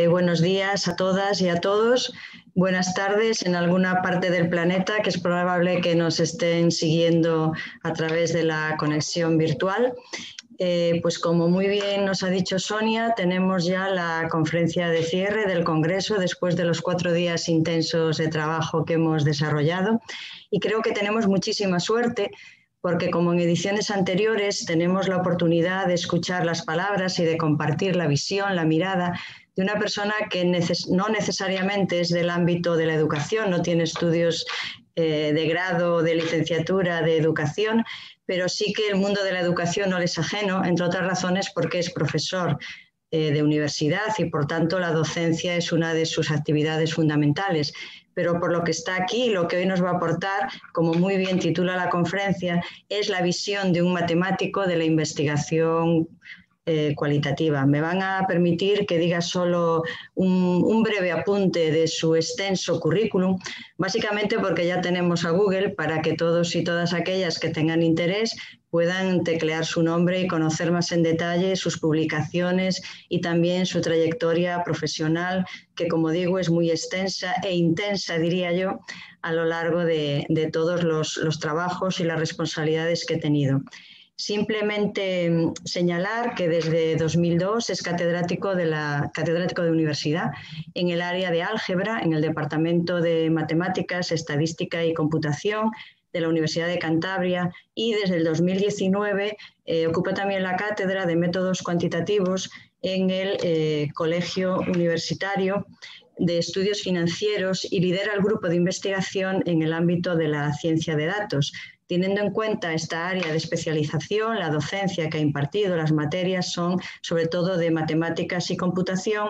buenos días a todas y a todos. Buenas tardes en alguna parte del planeta, que es probable que nos estén siguiendo a través de la conexión virtual. Pues como muy bien nos ha dicho Sonia, tenemos ya la conferencia de cierre del Congreso después de los 4 días intensos de trabajo que hemos desarrollado, y creo que tenemos muchísima suerte porque, como en ediciones anteriores, tenemos la oportunidad de escuchar las palabras y de compartir la visión, la mirada de una persona que no necesariamente es del ámbito de la educación, no tiene estudios de grado o de licenciatura de educación, pero sí que el mundo de la educación no le es ajeno, entre otras razones porque es profesor de universidad y, por tanto, la docencia es una de sus actividades fundamentales. Pero por lo que está aquí, lo que hoy nos va a aportar, como muy bien titula la conferencia, es la visión de un matemático de la investigación cualitativa. Me van a permitir que diga solo un breve apunte de su extenso currículum, básicamente porque ya tenemos a Google para que todos y todas aquellas que tengan interés puedan teclear su nombre y conocer más en detalle sus publicaciones y también su trayectoria profesional, que, como digo, es muy extensa e intensa, diría yo, a lo largo de todos los trabajos y las responsabilidades que he tenido. Simplemente señalar que desde 2002 es catedrático de universidad en el área de álgebra, en el Departamento de Matemáticas, Estadística y Computación de la Universidad de Cantabria, y desde el 2019 ocupa también la cátedra de métodos cuantitativos en el Colegio Universitario de Estudios Financieros y lidera el grupo de investigación en el ámbito de la ciencia de datos. Teniendo en cuenta esta área de especialización, la docencia que ha impartido, las materias son sobre todo de matemáticas y computación,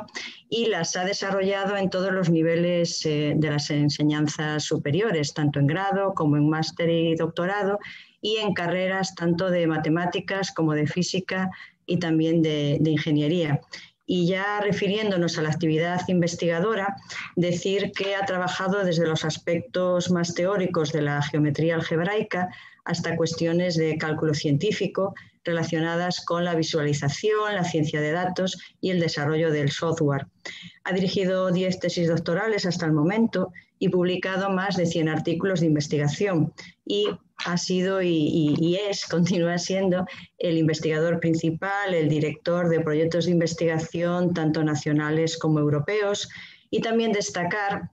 y las ha desarrollado en todos los niveles de las enseñanzas superiores, tanto en grado como en máster y doctorado, y en carreras tanto de matemáticas como de física y también de ingeniería. Y ya refiriéndonos a la actividad investigadora, decir que ha trabajado desde los aspectos más teóricos de la geometría algebraica hasta cuestiones de cálculo científico relacionadas con la visualización, la ciencia de datos y el desarrollo del software. Ha dirigido 10 tesis doctorales hasta el momento y publicado más de 100 artículos de investigación, y ha sido continúa siendo el investigador principal, el director de proyectos de investigación tanto nacionales como europeos, y también destacar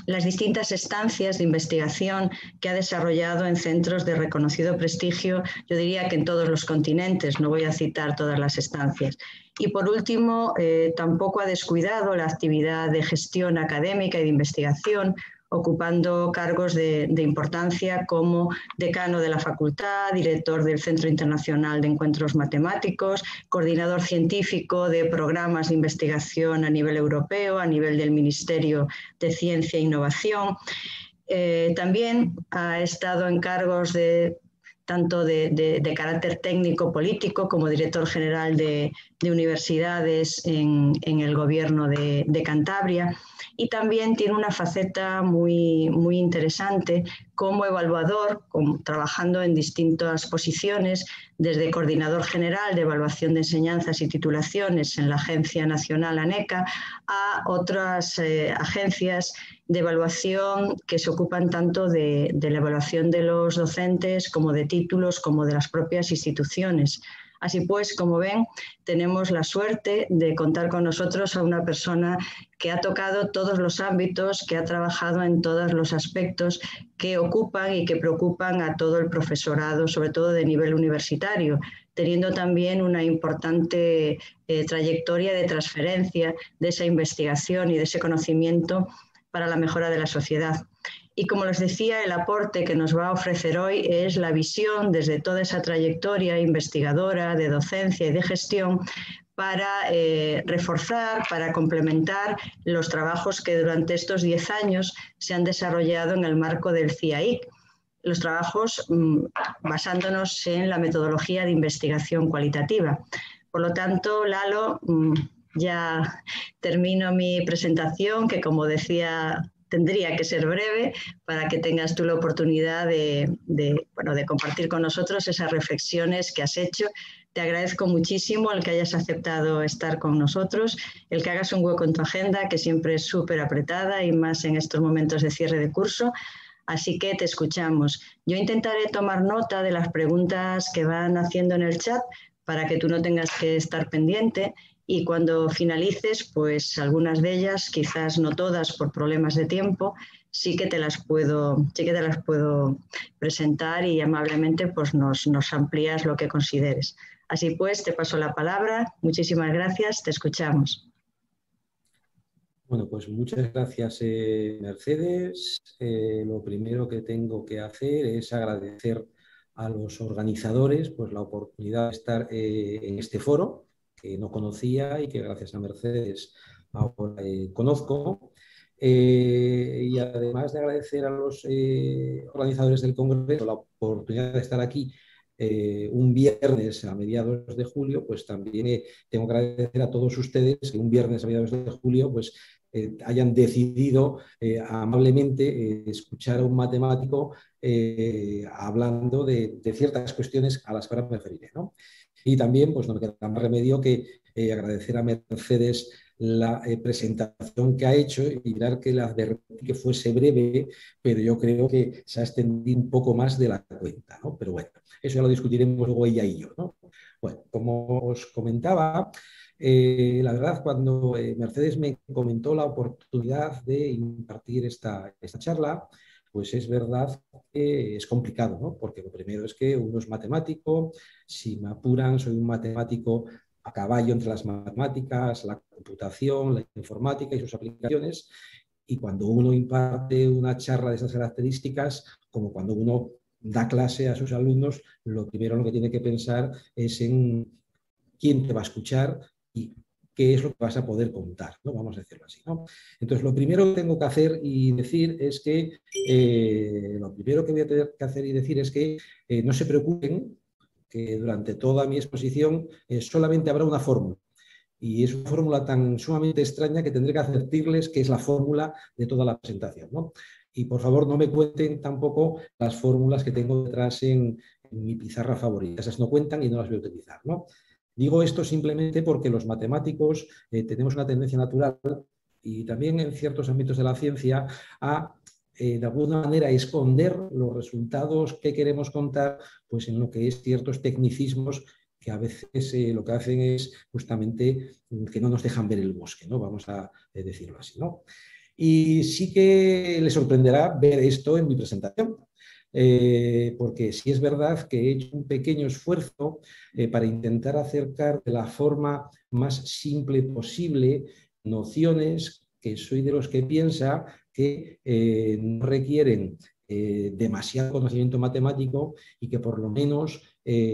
las distintas estancias de investigación que ha desarrollado en centros de reconocido prestigio, yo diría que en todos los continentes, no voy a citar todas las estancias. Y por último, tampoco ha descuidado la actividad de gestión académica y de investigación, ocupando cargos de importancia como decano de la facultad, director del Centro Internacional de Encuentros Matemáticos, coordinador científico de programas de investigación a nivel europeo, a nivel del Ministerio de Ciencia e Innovación. También ha estado en cargos tanto de carácter técnico-político como director general de universidades en el gobierno de Cantabria, y también tiene una faceta muy interesante como evaluador, trabajando en distintas posiciones, desde coordinador general de evaluación de enseñanzas y titulaciones en la Agencia Nacional ANECA a otras agencias de evaluación que se ocupan tanto de la evaluación de los docentes como de títulos como de las propias instituciones. Así pues, como ven, tenemos la suerte de contar con nosotros a una persona que ha tocado todos los ámbitos, que ha trabajado en todos los aspectos que ocupan y que preocupan a todo el profesorado, sobre todo de nivel universitario, teniendo también una importante trayectoria de transferencia de esa investigación y de ese conocimiento para la mejora de la sociedad. Y como les decía, el aporte que nos va a ofrecer hoy es la visión desde toda esa trayectoria investigadora, de docencia y de gestión, para reforzar, para complementar los trabajos que durante estos 10 años se han desarrollado en el marco del CIAIC, los trabajos basándonos en la metodología de investigación cualitativa. Por lo tanto, Lalo, ya termino mi presentación, que, como decía, tendría que ser breve para que tengas tú la oportunidad de compartir con nosotros esas reflexiones que has hecho Te agradezco muchísimo el que hayas aceptado estar con nosotros, el que hagas un hueco en tu agenda, que siempre es súper apretada y más en estos momentos de cierre de curso. Así que te escuchamos. Yo intentaré tomar nota de las preguntas que van haciendo en el chat para que tú no tengas que estar pendiente, y cuando finalices, pues algunas de ellas, quizás no todas por problemas de tiempo, sí que te las puedo presentar y amablemente pues nos amplías lo que consideres. Así pues, te paso la palabra. Muchísimas gracias, te escuchamos. Bueno, pues muchas gracias, Mercedes. Lo primero que tengo que hacer es agradecer a los organizadores pues, la oportunidad de estar en este foro, que no conocía y que gracias a Mercedes ahora conozco. Y además de agradecer a los organizadores del Congreso la oportunidad de estar aquí un viernes a mediados de julio, pues también tengo que agradecer a todos ustedes que un viernes a mediados de julio pues hayan decidido amablemente escuchar a un matemático hablando de ciertas cuestiones a las que ahora me referiré, ¿no? Y también pues no me queda más remedio que agradecer a Mercedes la presentación que ha hecho y mirar que la advertí que fuese breve, pero yo creo que se ha extendido un poco más de la cuenta, ¿no? Pero bueno, eso ya lo discutiremos luego ella y yo, ¿no? Bueno, como os comentaba, la verdad, cuando Mercedes me comentó la oportunidad de impartir esta charla, pues es verdad que es complicado, ¿no? Porque lo primero es que uno es matemático, si me apuran, soy un matemático a caballo entre las matemáticas, la computación, la informática y sus aplicaciones, y cuando uno imparte una charla de esas características, como cuando uno da clase a sus alumnos, lo primero en lo que tiene que pensar es en quién te va a escuchar y qué es lo que vas a poder contar, ¿no? Vamos a decirlo así, ¿no? Entonces, lo primero que tengo que hacer y decir es que no se preocupen, que durante toda mi exposición solamente habrá una fórmula. Y es una fórmula tan sumamente extraña que tendré que advertirles que es la fórmula de toda la presentación, ¿no? Y por favor no me cuenten tampoco las fórmulas que tengo detrás en mi pizarra favorita. Esas no cuentan y no las voy a utilizar, ¿no? Digo esto simplemente porque los matemáticos tenemos una tendencia natural y también en ciertos ámbitos de la ciencia a de alguna manera esconder los resultados que queremos contar pues en lo que es ciertos tecnicismos que a veces lo que hacen es justamente que no nos dejan ver el bosque, ¿no? Vamos a decirlo así, ¿no? Y sí que les sorprenderá ver esto en mi presentación, porque sí es verdad que he hecho un pequeño esfuerzo para intentar acercar de la forma más simple posible nociones que soy de los que piensa que no requieren demasiado conocimiento matemático y que por lo menos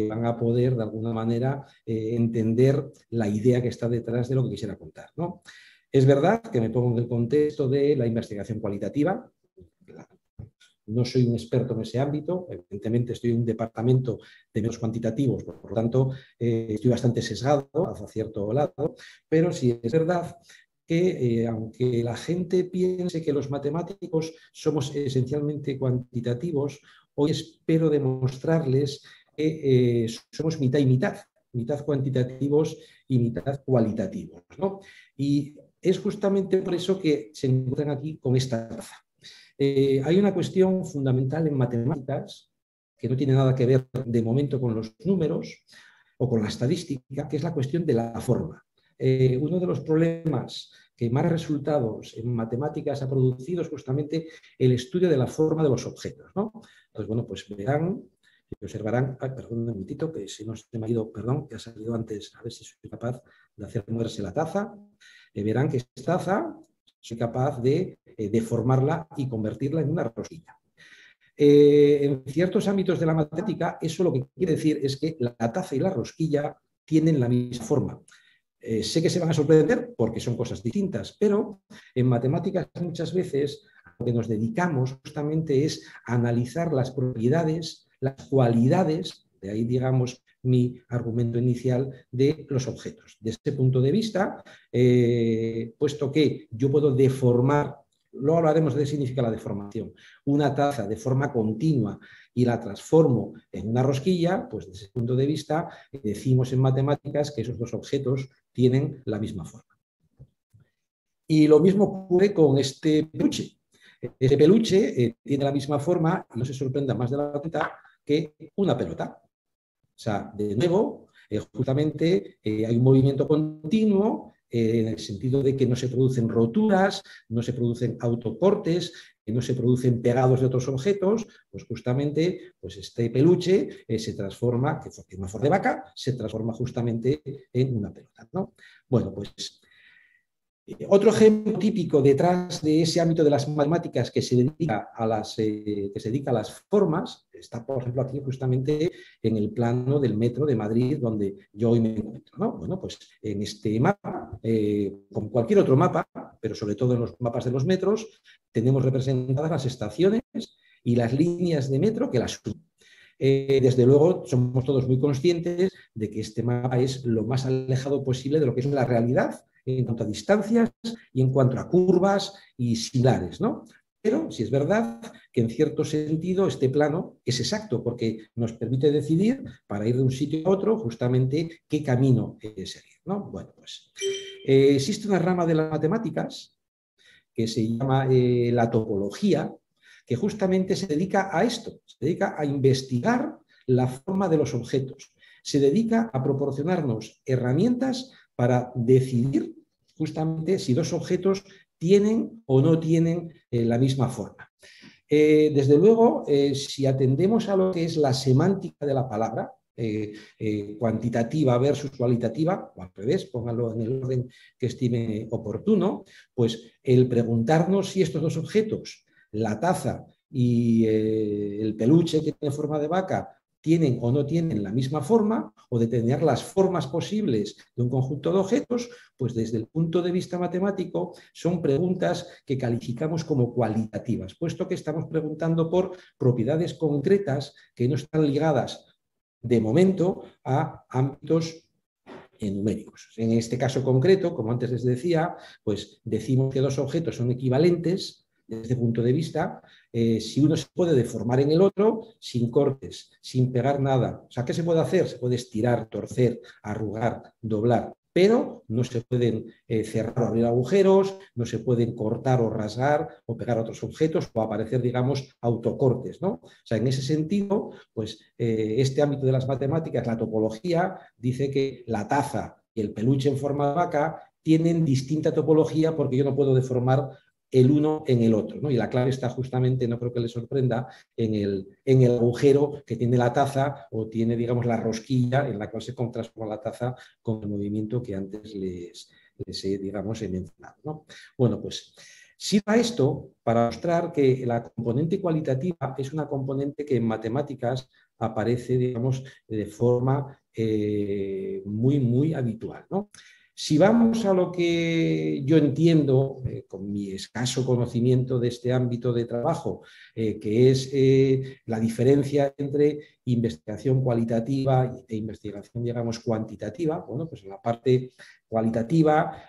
van a poder de alguna manera entender la idea que está detrás de lo que quisiera contar, ¿no? Es verdad que me pongo en el contexto de la investigación cualitativa. No soy un experto en ese ámbito, evidentemente estoy en un departamento de medios cuantitativos, por lo tanto estoy bastante sesgado hacia cierto lado, pero sí es verdad que aunque la gente piense que los matemáticos somos esencialmente cuantitativos, hoy espero demostrarles que somos mitad y mitad cuantitativos y mitad cualitativos, ¿no? Y es justamente por eso que se encuentran aquí con esta taza. Hay una cuestión fundamental en matemáticas que no tiene nada que ver de momento con los números o con la estadística, que es la cuestión de la forma. Uno de los problemas que más resultados en matemáticas ha producido es justamente el estudio de la forma de los objetos, ¿no? Entonces, bueno, pues verán y observarán, perdón un momentito, que si no se me ha ido, perdón, que ha salido antes, a ver si soy capaz de hacer moverse la taza. Verán que esta taza soy capaz de deformarla y convertirla en una rosquilla. En ciertos ámbitos de la matemática, eso lo que quiere decir es que la taza y la rosquilla tienen la misma forma. Sé que se van a sorprender porque son cosas distintas, pero en matemáticas muchas veces lo que nos dedicamos justamente es a analizar las propiedades, las cualidades, de ahí digamos mi argumento inicial, de los objetos. Desde ese punto de vista, puesto que yo puedo deformar luego hablaremos de qué significa la deformación, una taza de forma continua y la transformo en una rosquilla, pues desde ese punto de vista decimos en matemáticas que esos dos objetos tienen la misma forma. Y lo mismo ocurre con este peluche. Este peluche tiene la misma forma, no se sorprenda más de la cuenta, que una pelota. O sea, de nuevo, justamente hay un movimiento continuo en el sentido de que no se producen roturas, no se producen autocortes, no se producen pegados de otros objetos, pues justamente pues este peluche se transforma, que tiene una forma de vaca, se transforma justamente en una pelota, ¿no? Bueno, pues otro ejemplo típico detrás de ese ámbito de las matemáticas que se dedica a las formas está, por ejemplo, aquí justamente en el plano del metro de Madrid, donde yo hoy me encuentro, ¿no? Bueno, pues en este mapa, como cualquier otro mapa, pero sobre todo en los mapas de los metros, tenemos representadas las estaciones y las líneas de metro que las suben. Desde luego, somos todos muy conscientes de que este mapa es lo más alejado posible de lo que es la realidad en cuanto a distancias y en cuanto a curvas y similares, ¿no? Pero sí es verdad que en cierto sentido este plano es exacto porque nos permite decidir para ir de un sitio a otro justamente qué camino seguir, ¿no? Bueno, pues existe una rama de las matemáticas que se llama la topología, que justamente se dedica a esto, se dedica a investigar la forma de los objetos, se dedica a proporcionarnos herramientas para decidir justamente si dos objetos tienen o no tienen la misma forma. Desde luego, si atendemos a lo que es la semántica de la palabra, cuantitativa versus cualitativa, o al revés, pónganlo en el orden que estime oportuno, pues el preguntarnos si estos dos objetos, la taza y el peluche que tiene forma de vaca, tienen o no tienen la misma forma, o determinar las formas posibles de un conjunto de objetos, pues desde el punto de vista matemático son preguntas que calificamos como cualitativas, puesto que estamos preguntando por propiedades concretas que no están ligadas de momento a ámbitos numéricos. En este caso concreto, como antes les decía, pues decimos que dos objetos son equivalentes desde este punto de vista, si uno se puede deformar en el otro sin cortes, sin pegar nada. O sea, ¿qué se puede hacer? Se puede estirar, torcer, arrugar, doblar, pero no se pueden cerrar o abrir agujeros, no se pueden cortar o rasgar o pegar a otros objetos o aparecer, digamos, autocortes, ¿no? O sea, en ese sentido, pues este ámbito de las matemáticas, la topología, dice que la taza y el peluche en forma de vaca tienen distinta topología porque yo no puedo deformar el uno en el otro, ¿no? Y la clave está justamente, no creo que les sorprenda, en el agujero que tiene la taza o tiene, digamos, la rosquilla en la cual se transforma la taza con el movimiento que antes les he, digamos, he mencionado, ¿no? Bueno, pues sirva esto para mostrar que la componente cualitativa es una componente que en matemáticas aparece, digamos, de forma muy, muy habitual, ¿no? Si vamos a lo que yo entiendo, con mi escaso conocimiento de este ámbito de trabajo, que es la diferencia entre investigación cualitativa e investigación, digamos, cuantitativa, bueno, pues en la parte cualitativa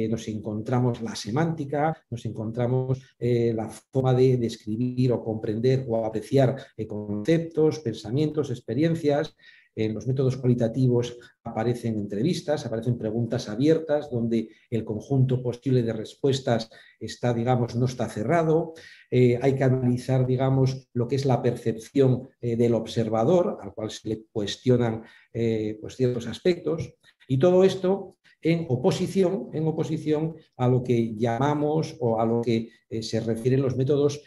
nos encontramos la semántica, nos encontramos la forma de describir o comprender o apreciar conceptos, pensamientos, experiencias. En los métodos cualitativos aparecen entrevistas, aparecen preguntas abiertas donde el conjunto posible de respuestas está, digamos, no está cerrado. Hay que analizar, digamos, lo que es la percepción del observador, al cual se le cuestionan pues ciertos aspectos. Y todo esto en oposición a lo que llamamos o a lo que se refieren los métodos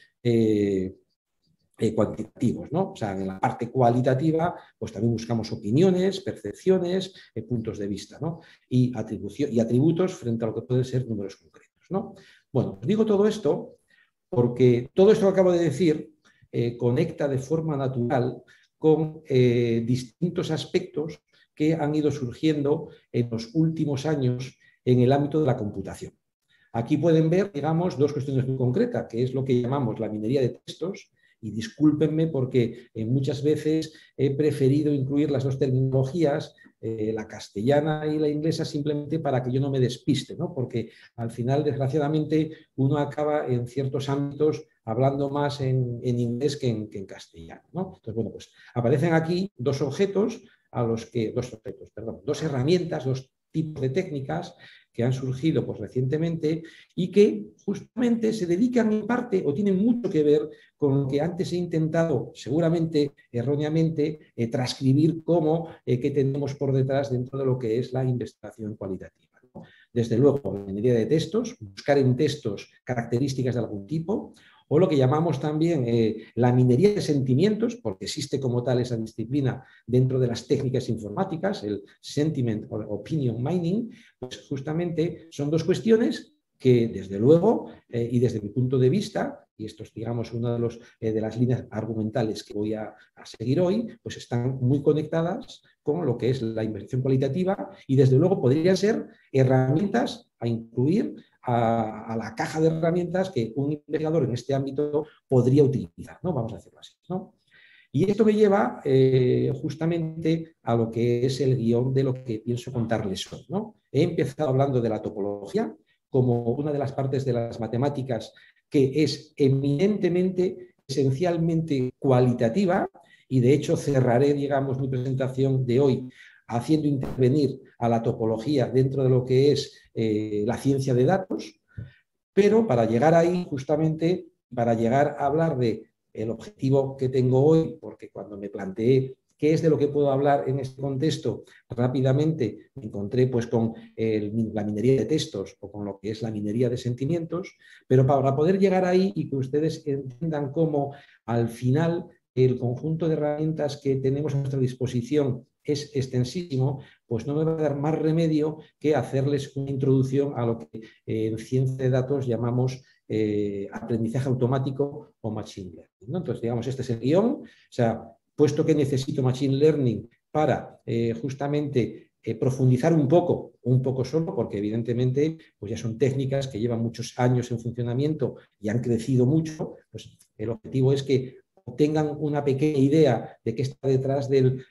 cuantitativos, ¿no? O sea, en la parte cualitativa, pues también buscamos opiniones, percepciones, puntos de vista, ¿no? Y atributos frente a lo que pueden ser números concretos, ¿no? Bueno, os digo todo esto porque todo esto que acabo de decir conecta de forma natural con distintos aspectos que han ido surgiendo en los últimos años en el ámbito de la computación. Aquí pueden ver, digamos, dos cuestiones muy concretas, que es lo que llamamos la minería de textos y discúlpenme porque muchas veces he preferido incluir las dos terminologías, la castellana y la inglesa, simplemente para que yo no me despiste, ¿no? Porque al final, desgraciadamente, uno acaba en ciertos ámbitos hablando más en inglés que en castellano, ¿no? Entonces, bueno, pues aparecen aquí dos herramientas, dos tipos de técnicas que han surgido pues, recientemente y que justamente se dedican en parte o tienen mucho que ver con lo que antes he intentado, seguramente erróneamente, transcribir como que tenemos por detrás dentro de lo que es la investigación cualitativa, ¿no? Desde luego, la minería de textos, buscar en textos características de algún tipo, o lo que llamamos también la minería de sentimientos, porque existe como tal esa disciplina dentro de las técnicas informáticas, el Sentiment o Opinion Mining, pues justamente son dos cuestiones que desde luego y desde mi punto de vista, y esto es digamos una de las líneas argumentales que voy a seguir hoy, pues están muy conectadas con lo que es la investigación cualitativa y desde luego podrían ser herramientas a incluir a la caja de herramientas que un investigador en este ámbito podría utilizar, ¿no? Vamos a hacerlo así, ¿no? Y esto me lleva justamente a lo que es el guión de lo que pienso contarles hoy, ¿no? He empezado hablando de la topología como una de las partes de las matemáticas que es eminentemente, esencialmente cualitativa, y de hecho cerraré, digamos, mi presentación de hoy haciendo intervenir a la topología dentro de lo que es la ciencia de datos, pero para llegar ahí, justamente, para llegar a hablar de el objetivo que tengo hoy, porque cuando me planteé qué es de lo que puedo hablar en este contexto, rápidamente me encontré pues con la minería de textos o con lo que es la minería de sentimientos, pero para poder llegar ahí y que ustedes entiendan cómo al final el conjunto de herramientas que tenemos a nuestra disposición es extensísimo, pues no me va a dar más remedio que hacerles una introducción a lo que en ciencia de datos llamamos aprendizaje automático o machine learning, ¿no? Entonces, digamos, este es el guión. O sea, puesto que necesito machine learning para justamente profundizar un poco solo, porque evidentemente pues ya son técnicas que llevan muchos años en funcionamiento y han crecido mucho, pues el objetivo es que tengan una pequeña idea de qué está detrás del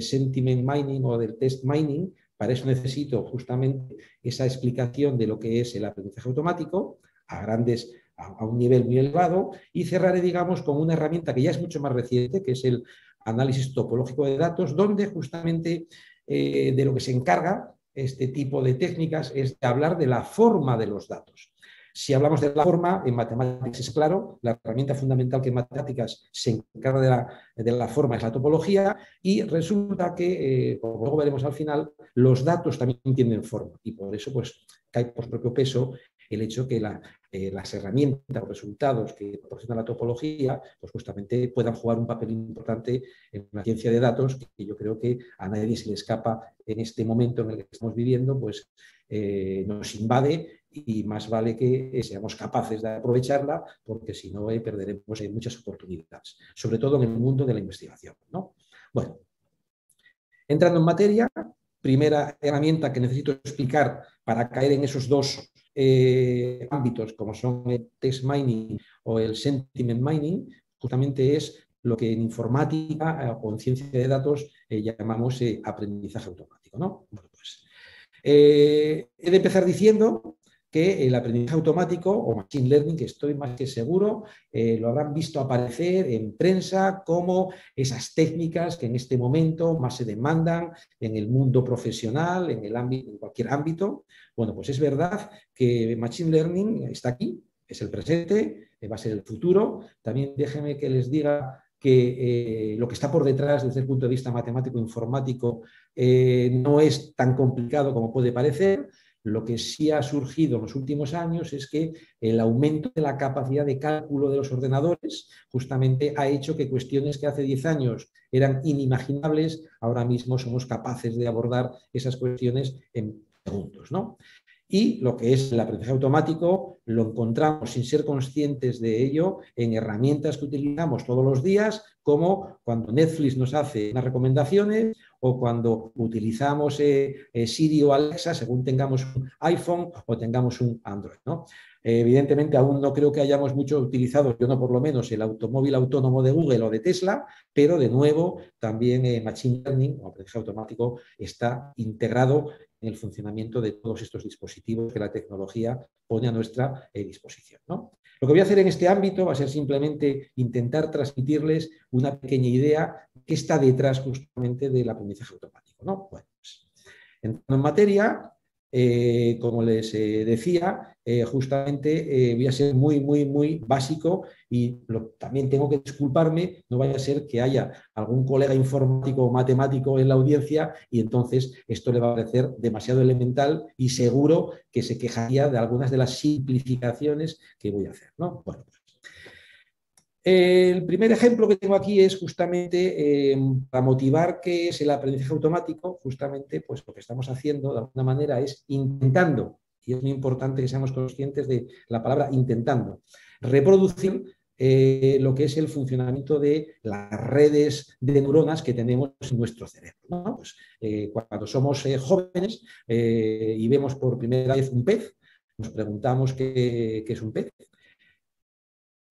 sentiment mining o del test mining. Para eso necesito justamente esa explicación de lo que es el aprendizaje automático a un nivel muy elevado, y cerraré, digamos, con una herramienta que ya es mucho más reciente, que es el análisis topológico de datos, donde justamente de lo que se encarga este tipo de técnicas es de hablar de la forma de los datos. Si hablamos de la forma, en matemáticas es claro, la herramienta fundamental que en matemáticas se encarga de la forma es la topología, y resulta que, como luego veremos al final, los datos también tienen forma, y por eso pues cae por su propio peso el hecho que las herramientas, los resultados que proporciona la topología, pues justamente puedan jugar un papel importante en la ciencia de datos, que yo creo que a nadie se le escapa en este momento en el que estamos viviendo, pues nos invade, y más vale que seamos capaces de aprovecharla, porque si no perderemos muchas oportunidades, sobre todo en el mundo de la investigación, ¿no? Bueno, entrando en materia, primera herramienta que necesito explicar para caer en esos dos ámbitos, como son el text mining o el sentiment mining, justamente es lo que en informática o en ciencia de datos llamamos aprendizaje automático, ¿no? Bueno, pues, he de empezar diciendo que el aprendizaje automático o machine learning, que estoy más que seguro, lo habrán visto aparecer en prensa como esas técnicas que en este momento más se demandan en el mundo profesional, en cualquier ámbito. Bueno, pues es verdad que machine learning está aquí, es el presente, va a ser el futuro. También déjenme que les diga que lo que está por detrás desde el punto de vista matemático-informático no es tan complicado como puede parecer. Lo que sí ha surgido en los últimos años es que el aumento de la capacidad de cálculo de los ordenadores justamente ha hecho que cuestiones que hace 10 años eran inimaginables, ahora mismo somos capaces de abordar esas cuestiones en segundos, ¿no? Y lo que es el aprendizaje automático lo encontramos, sin ser conscientes de ello, en herramientas que utilizamos todos los días, como cuando Netflix nos hace unas recomendaciones, o cuando utilizamos Siri o Alexa, según tengamos un iPhone o tengamos un Android, ¿no? Evidentemente, aún no creo que hayamos mucho utilizado, yo no por lo menos, el automóvil autónomo de Google o de Tesla, pero de nuevo también Machine Learning o aprendizaje automático está integrado en el funcionamiento de todos estos dispositivos que la tecnología pone a nuestra disposición, ¿no? Lo que voy a hacer en este ámbito va a ser simplemente intentar transmitirles una pequeña idea que está detrás justamente del aprendizaje automático, ¿no? Bueno, pues, entrando en materia, como les decía, justamente voy a ser muy básico y también tengo que disculparme, no vaya a ser que haya algún colega informático o matemático en la audiencia y entonces esto le va a parecer demasiado elemental y seguro que se quejaría de algunas de las simplificaciones que voy a hacer, ¿no? Bueno, el primer ejemplo que tengo aquí es justamente para motivar qué es el aprendizaje automático, justamente pues lo que estamos haciendo de alguna manera es intentando, y es muy importante que seamos conscientes de la palabra intentando, reproducir lo que es el funcionamiento de las redes de neuronas que tenemos en nuestro cerebro, ¿no? Pues, cuando somos jóvenes y vemos por primera vez un pez, nos preguntamos qué es un pez.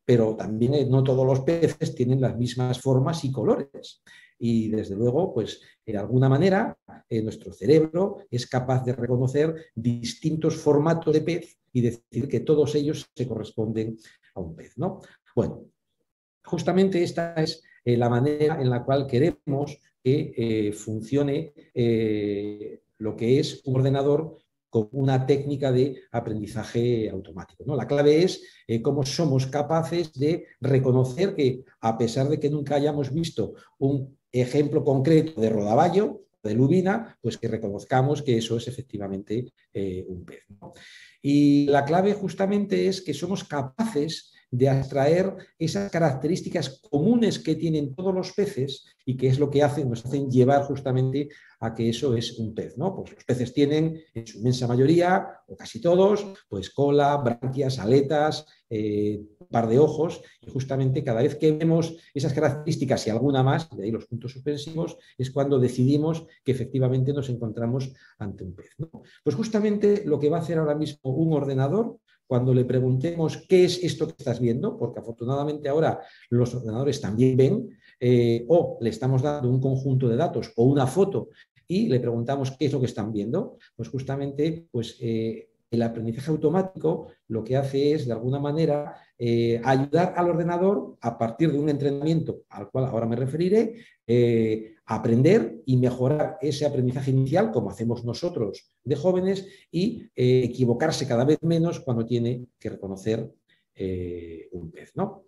Pero también no todos los peces tienen las mismas formas y colores. Y desde luego, pues de alguna manera, nuestro cerebro es capaz de reconocer distintos formatos de pez y decir que todos ellos se corresponden a un pez, ¿no? Bueno, justamente esta es la manera en la cual queremos que funcione lo que es un ordenador con una técnica de aprendizaje automático, ¿no? La clave es cómo somos capaces de reconocer que, a pesar de que nunca hayamos visto un ejemplo concreto de rodaballo, de lubina, pues que reconozcamos que eso es efectivamente un pez, ¿no? Y la clave justamente es que somos capaces de abstraer esas características comunes que tienen todos los peces y que es lo que nos hacen llevar justamente a que eso es un pez, ¿no? Pues los peces tienen, en su inmensa mayoría, o casi todos, pues cola, branquias, aletas, un par de ojos, y justamente cada vez que vemos esas características y alguna más, de ahí los puntos suspensivos, es cuando decidimos que efectivamente nos encontramos ante un pez, ¿no? Pues justamente lo que va a hacer ahora mismo un ordenador, cuando le preguntemos qué es esto que estás viendo, porque afortunadamente ahora los ordenadores también ven, o le estamos dando un conjunto de datos o una foto y le preguntamos qué es lo que están viendo, pues justamente pues, el aprendizaje automático lo que hace es, de alguna manera, ayudar al ordenador, a partir de un entrenamiento al cual ahora me referiré, aprender y mejorar ese aprendizaje inicial, como hacemos nosotros de jóvenes, y equivocarse cada vez menos cuando tiene que reconocer un pez, ¿no?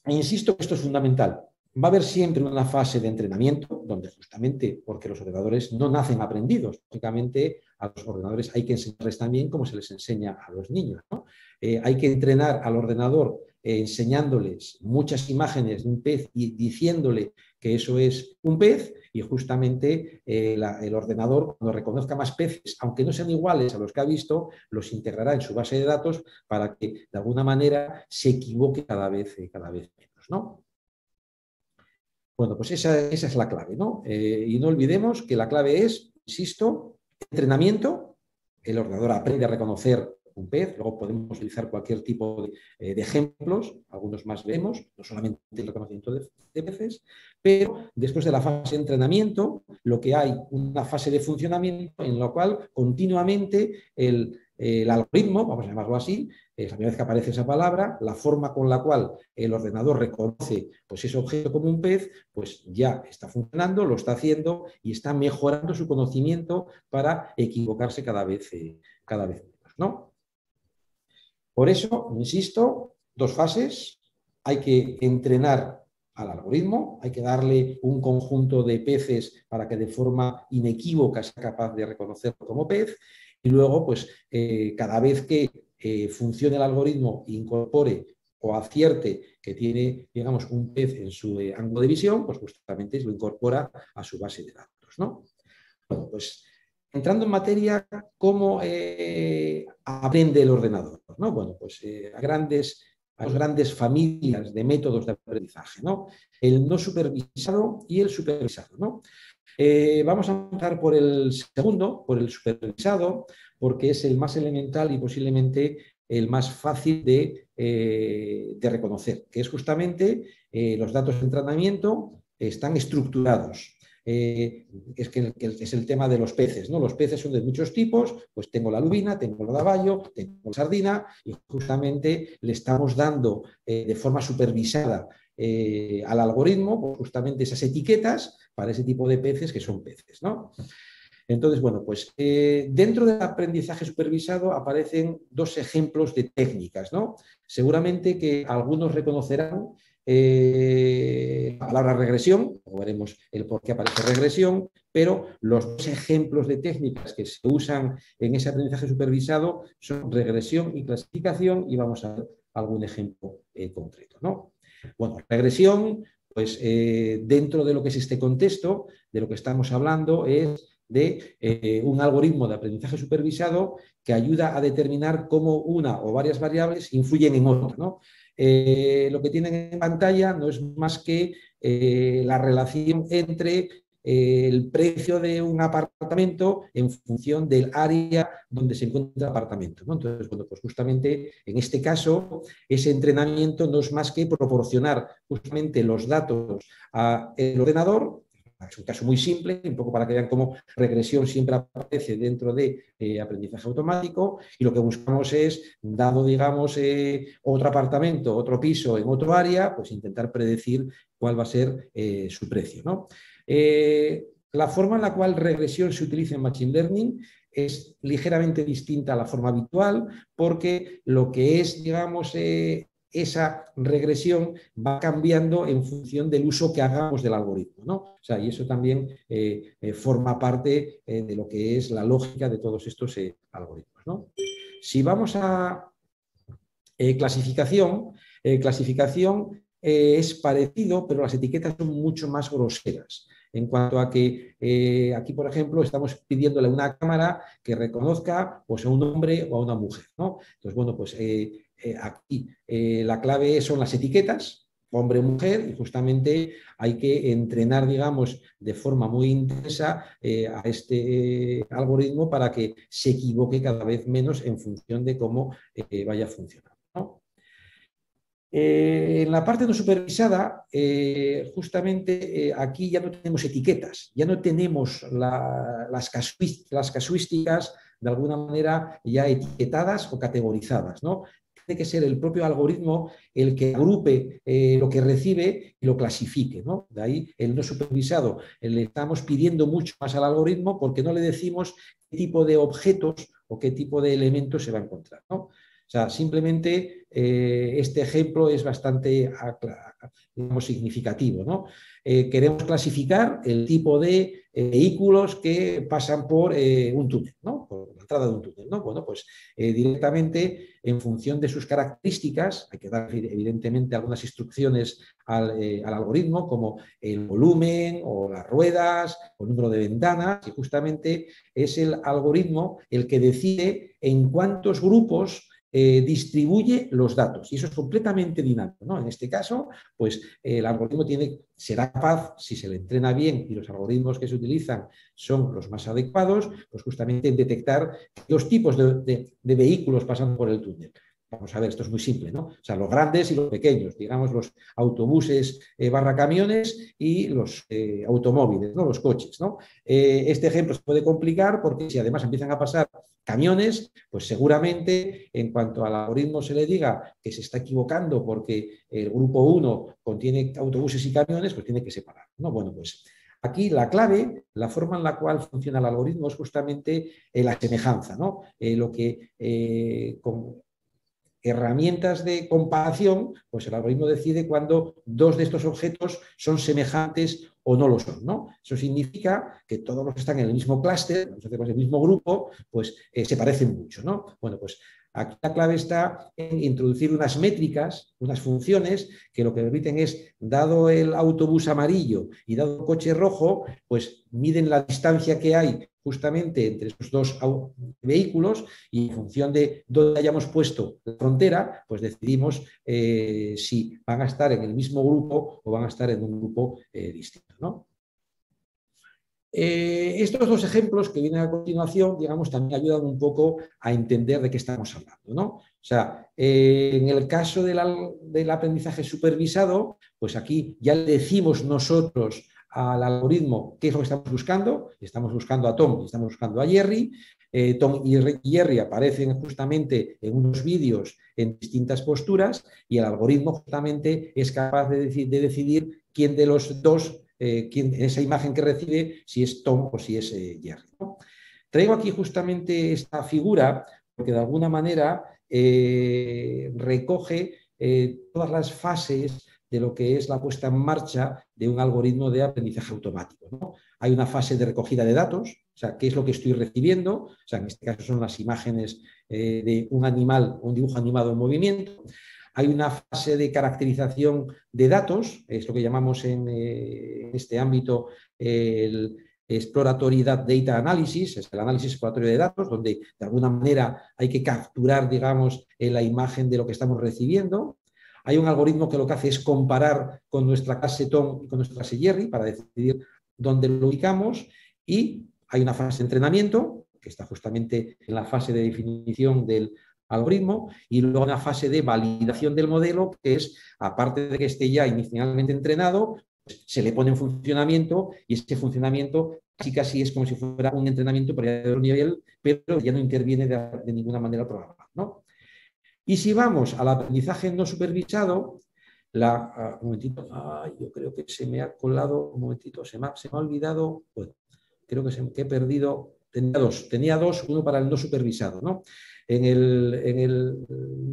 Insisto que esto es fundamental. Va a haber siempre una fase de entrenamiento, donde justamente, porque los ordenadores no nacen aprendidos, lógicamente a los ordenadores hay que enseñarles también como se les enseña a los niños, ¿no? Hay que entrenar al ordenador enseñándoles muchas imágenes de un pez y diciéndole que eso es un pez, y justamente el ordenador, cuando reconozca más peces, aunque no sean iguales a los que ha visto, los integrará en su base de datos para que de alguna manera se equivoque cada vez menos, ¿no? Bueno, pues esa es la clave, ¿no? Y no olvidemos que la clave es, insisto, entrenamiento. El ordenador aprende a reconocer un pez, luego podemos utilizar cualquier tipo de ejemplos, algunos más vemos, no solamente el reconocimiento de peces, pero después de la fase de entrenamiento, lo que hay, una fase de funcionamiento en la cual continuamente el algoritmo, vamos a llamarlo así, la primera vez que aparece esa palabra, la forma con la cual el ordenador reconoce pues, ese objeto como un pez, pues ya está funcionando, lo está haciendo y está mejorando su conocimiento para equivocarse cada vez menos, ¿no? Por eso, insisto, dos fases. Hay que entrenar al algoritmo, hay que darle un conjunto de peces para que de forma inequívoca sea capaz de reconocerlo como pez, y luego, pues, cada vez que funcione el algoritmo, incorpore o acierte que tiene, digamos, un pez en su ángulo de visión, pues justamente lo incorpora a su base de datos, ¿no? Bueno, pues entrando en materia, ¿cómo aprende el ordenador? ¿No? Bueno, pues a grandes a dos grandes familias de métodos de aprendizaje, ¿no? El no supervisado y el supervisado, ¿no? Vamos a empezar por el segundo, por el supervisado, porque es el más elemental y posiblemente el más fácil de reconocer, que es justamente los datos de entrenamiento están estructurados. Es el tema de los peces, ¿no? Los peces son de muchos tipos, pues tengo la lubina, tengo el rodaballo, tengo la sardina y justamente le estamos dando de forma supervisada al algoritmo pues justamente esas etiquetas para ese tipo de peces que son peces, ¿no? Entonces, bueno, pues dentro del aprendizaje supervisado aparecen dos ejemplos de técnicas, ¿no? Seguramente que algunos reconocerán la palabra regresión, o veremos el por qué aparece regresión, pero los dos ejemplos de técnicas que se usan en ese aprendizaje supervisado son regresión y clasificación, y vamos a ver algún ejemplo concreto, ¿no? Bueno, regresión, pues dentro de lo que es este contexto, de lo que estamos hablando es de un algoritmo de aprendizaje supervisado que ayuda a determinar cómo una o varias variables influyen en otra, ¿no? Lo que tienen en pantalla no es más que la relación entre el precio de un apartamento en función del área donde se encuentra el apartamento, ¿no? Entonces, bueno, pues justamente en este caso, ese entrenamiento no es más que proporcionar justamente los datos al ordenador. Es un caso muy simple, un poco para que vean cómo regresión siempre aparece dentro de aprendizaje automático, y lo que buscamos es, dado, digamos, otro apartamento, otro piso en otro área, pues intentar predecir cuál va a ser su precio, ¿no? La forma en la cual regresión se utiliza en Machine Learning es ligeramente distinta a la forma habitual, porque lo que es, digamos, esa regresión va cambiando en función del uso que hagamos del algoritmo, ¿no? O sea, y eso también forma parte de lo que es la lógica de todos estos algoritmos, ¿no? Si vamos a clasificación, clasificación es parecido, pero las etiquetas son mucho más groseras. En cuanto a que aquí, por ejemplo, estamos pidiéndole a una cámara que reconozca pues, a un hombre o a una mujer, ¿no? Entonces, bueno, pues aquí la clave son las etiquetas, hombre o mujer, y justamente hay que entrenar, digamos, de forma muy intensa a este algoritmo para que se equivoque cada vez menos en función de cómo vaya funcionando, ¿no? En la parte no supervisada, justamente aquí ya no tenemos etiquetas, ya no tenemos las casuísticas de alguna manera ya etiquetadas o categorizadas, ¿no? Tiene que ser el propio algoritmo el que agrupe lo que recibe y lo clasifique, ¿no? De ahí el no supervisado. Le estamos pidiendo mucho más al algoritmo porque no le decimos qué tipo de objetos o qué tipo de elementos se va a encontrar, ¿no? O sea, simplemente este ejemplo es bastante, digamos, significativo, ¿no? Queremos clasificar el tipo de vehículos que pasan por un túnel, ¿no? Por la entrada de un túnel, ¿no? Bueno, pues directamente en función de sus características, hay que dar evidentemente algunas instrucciones al algoritmo, como el volumen o las ruedas o el número de ventanas, y justamente es el algoritmo el que decide en cuántos grupos distribuye los datos, y eso es completamente dinámico, ¿no? En este caso, pues el algoritmo será capaz, si se le entrena bien y los algoritmos que se utilizan son los más adecuados, pues justamente en detectar los tipos de vehículos pasan por el túnel. Vamos a ver, esto es muy simple, ¿no? O sea, los grandes y los pequeños, digamos los autobuses barra camiones y los automóviles, ¿no? Los coches, ¿no? Este ejemplo se puede complicar porque si además empiezan a pasar camiones, pues seguramente en cuanto al algoritmo se le diga que se está equivocando porque el grupo 1 contiene autobuses y camiones, pues tiene que separar, ¿no? Bueno, pues aquí la clave, la forma en la cual funciona el algoritmo es justamente la semejanza, ¿no? Lo que con herramientas de comparación, pues el algoritmo decide cuando dos de estos objetos son semejantes o no lo son, ¿no? Eso significa que todos los que están en el mismo clúster, el mismo grupo, pues se parecen mucho, ¿no? Bueno, pues Aquí la clave está en introducir unas métricas, unas funciones que lo que permiten es, dado el autobús amarillo y dado el coche rojo, pues miden la distancia que hay justamente entre esos dos vehículos y en función de dónde hayamos puesto la frontera, pues decidimos si van a estar en el mismo grupo o van a estar en un grupo distinto, ¿no? Estos dos ejemplos que vienen a continuación, digamos, también ayudan un poco a entender de qué estamos hablando, ¿no? O sea, en el caso del aprendizaje supervisado, pues aquí ya le decimos nosotros al algoritmo qué es lo que estamos buscando. Estamos buscando a Tom y estamos buscando a Jerry. Tom y Jerry aparecen justamente en unos vídeos en distintas posturas y el algoritmo justamente es capaz de decidir quién de los dos, esa imagen que recibe, si es Tom o si es Jerry, ¿no? Traigo aquí justamente esta figura porque de alguna manera recoge todas las fases de lo que es la puesta en marcha de un algoritmo de aprendizaje automático, ¿no? Hay una fase de recogida de datos, o sea, qué es lo que estoy recibiendo, o sea, en este caso son las imágenes de un animal, un dibujo animado en movimiento. Hay una fase de caracterización de datos, es lo que llamamos en este ámbito el Exploratory Data Analysis, es el análisis exploratorio de datos, donde de alguna manera hay que capturar, digamos, la imagen de lo que estamos recibiendo. Hay un algoritmo que lo que hace es comparar con nuestra clase Tom y con nuestra clase Jerry para decidir dónde lo ubicamos, y hay una fase de entrenamiento, que está justamente en la fase de definición del algoritmo, y luego una fase de validación del modelo, que es, aparte de que esté ya inicialmente entrenado, pues se le pone en funcionamiento, y ese funcionamiento casi es como si fuera un entrenamiento por de otro nivel, pero ya no interviene de ninguna manera el programa, ¿no? Y si vamos al aprendizaje no supervisado, un momentito, yo creo que se me ha colado, un momentito, se me ha olvidado, bueno, creo que he perdido, tenía dos, uno para el no supervisado, ¿no? En el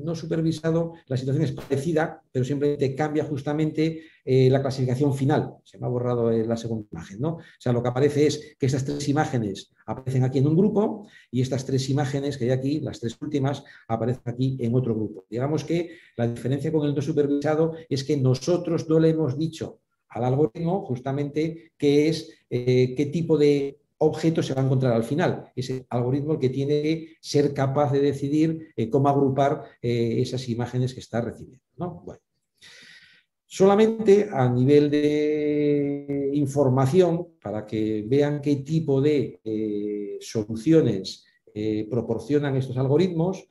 no supervisado la situación es parecida, pero simplemente cambia justamente la clasificación final. Se me ha borrado la segunda imagen, ¿no? O sea, lo que aparece es que estas tres imágenes aparecen aquí en un grupo y estas tres imágenes que hay aquí, las tres últimas, aparecen aquí en otro grupo. Digamos que la diferencia con el no supervisado es que nosotros no le hemos dicho al algoritmo justamente qué tipo de objeto se va a encontrar al final. Es el algoritmo el que tiene que ser capaz de decidir cómo agrupar esas imágenes que está recibiendo, ¿no? Bueno. Solamente a nivel de información, para que vean qué tipo de soluciones proporcionan estos algoritmos,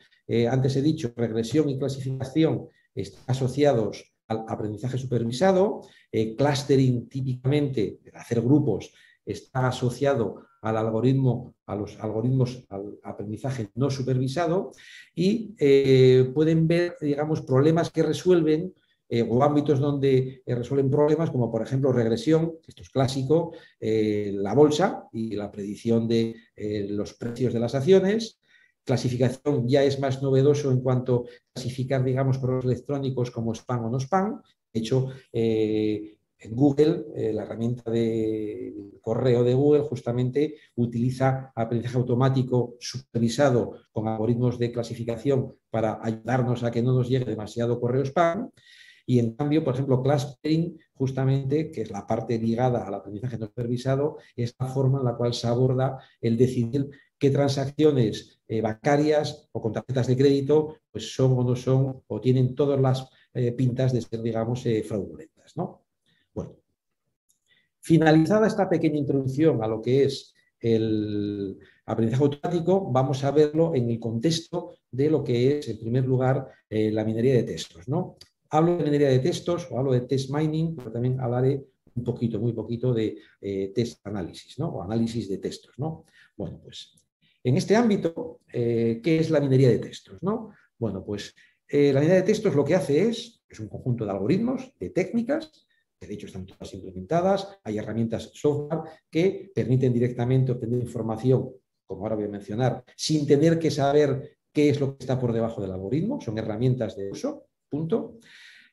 antes he dicho, regresión y clasificación están asociados al aprendizaje supervisado, clustering típicamente, hacer grupos, está asociado al algoritmo, a los algoritmos, al aprendizaje no supervisado, y pueden ver, digamos, problemas que resuelven o ámbitos donde resuelven problemas, como por ejemplo regresión, esto es clásico, la bolsa y la predicción de los precios de las acciones. Clasificación ya es más novedoso en cuanto a clasificar, digamos, correos electrónicos como spam o no spam. De hecho, en Google, la herramienta de correo de Google justamente utiliza aprendizaje automático supervisado con algoritmos de clasificación para ayudarnos a que no nos llegue demasiado correo spam. Y en cambio, por ejemplo, clustering, justamente, que es la parte ligada al aprendizaje no supervisado, es la forma en la cual se aborda el decidir qué transacciones bancarias o con tarjetas de crédito pues son o no son, o tienen todas las pintas de ser, digamos, fraudulentas, ¿no? Bueno, finalizada esta pequeña introducción a lo que es el aprendizaje automático, vamos a verlo en el contexto de lo que es, en primer lugar, la minería de textos, ¿no? Hablo de minería de textos o hablo de test mining, pero también hablaré un poquito, muy poquito de test análisis, ¿no? O análisis de textos, ¿no? Bueno, pues en este ámbito, ¿qué es la minería de textos, ¿no? Bueno, pues la minería de textos lo que hace es un conjunto de algoritmos, de técnicas, que de hecho están todas implementadas, hay herramientas software que permiten directamente obtener información, como ahora voy a mencionar, sin tener que saber qué es lo que está por debajo del algoritmo, son herramientas de uso, punto.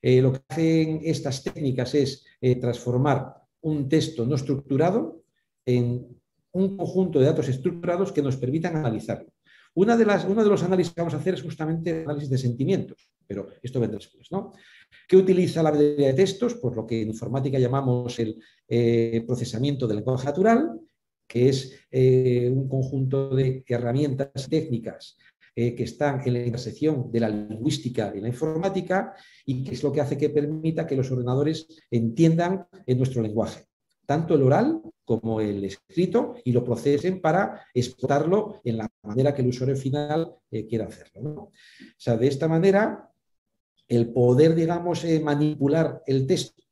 Lo que hacen estas técnicas es transformar un texto no estructurado en un conjunto de datos estructurados que nos permitan analizarlo. uno de los análisis que vamos a hacer es justamente el análisis de sentimientos, pero esto vendrá después, ¿no? ¿Qué utiliza la mayoría de textos? Pues lo que en informática llamamos el procesamiento del lenguaje natural, que es un conjunto de herramientas técnicas que están en la intersección de la lingüística y la informática, y que es lo que hace que permita que los ordenadores entiendan nuestro lenguaje, tanto el oral como el escrito, y lo procesen para exportarlo en la manera que el usuario final quiera hacerlo, ¿no? O sea, de esta manera, el poder, digamos, manipular el texto,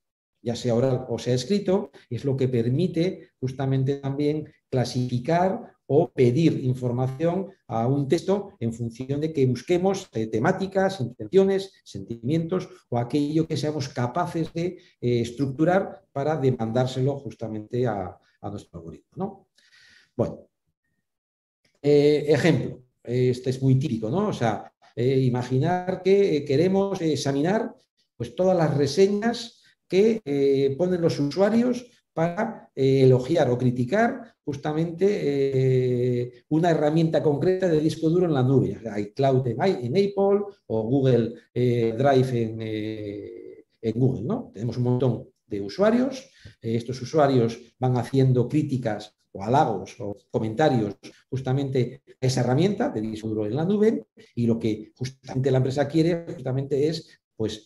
ya sea oral o sea escrito, es lo que permite justamente también clasificar o pedir información a un texto en función de que busquemos temáticas, intenciones, sentimientos o aquello que seamos capaces de estructurar para demandárselo justamente a nuestro algoritmo, ¿no? Bueno, ejemplo, este es muy típico, ¿no? O sea, imaginar que queremos examinar pues, todas las reseñas que ponen los usuarios para elogiar o criticar justamente una herramienta concreta de disco duro en la nube. iCloud en Apple o Google Drive en Google, ¿no? Tenemos un montón de usuarios. Estos usuarios van haciendo críticas o halagos o comentarios justamente a esa herramienta de disco duro en la nube, y lo que justamente la empresa quiere justamente es pues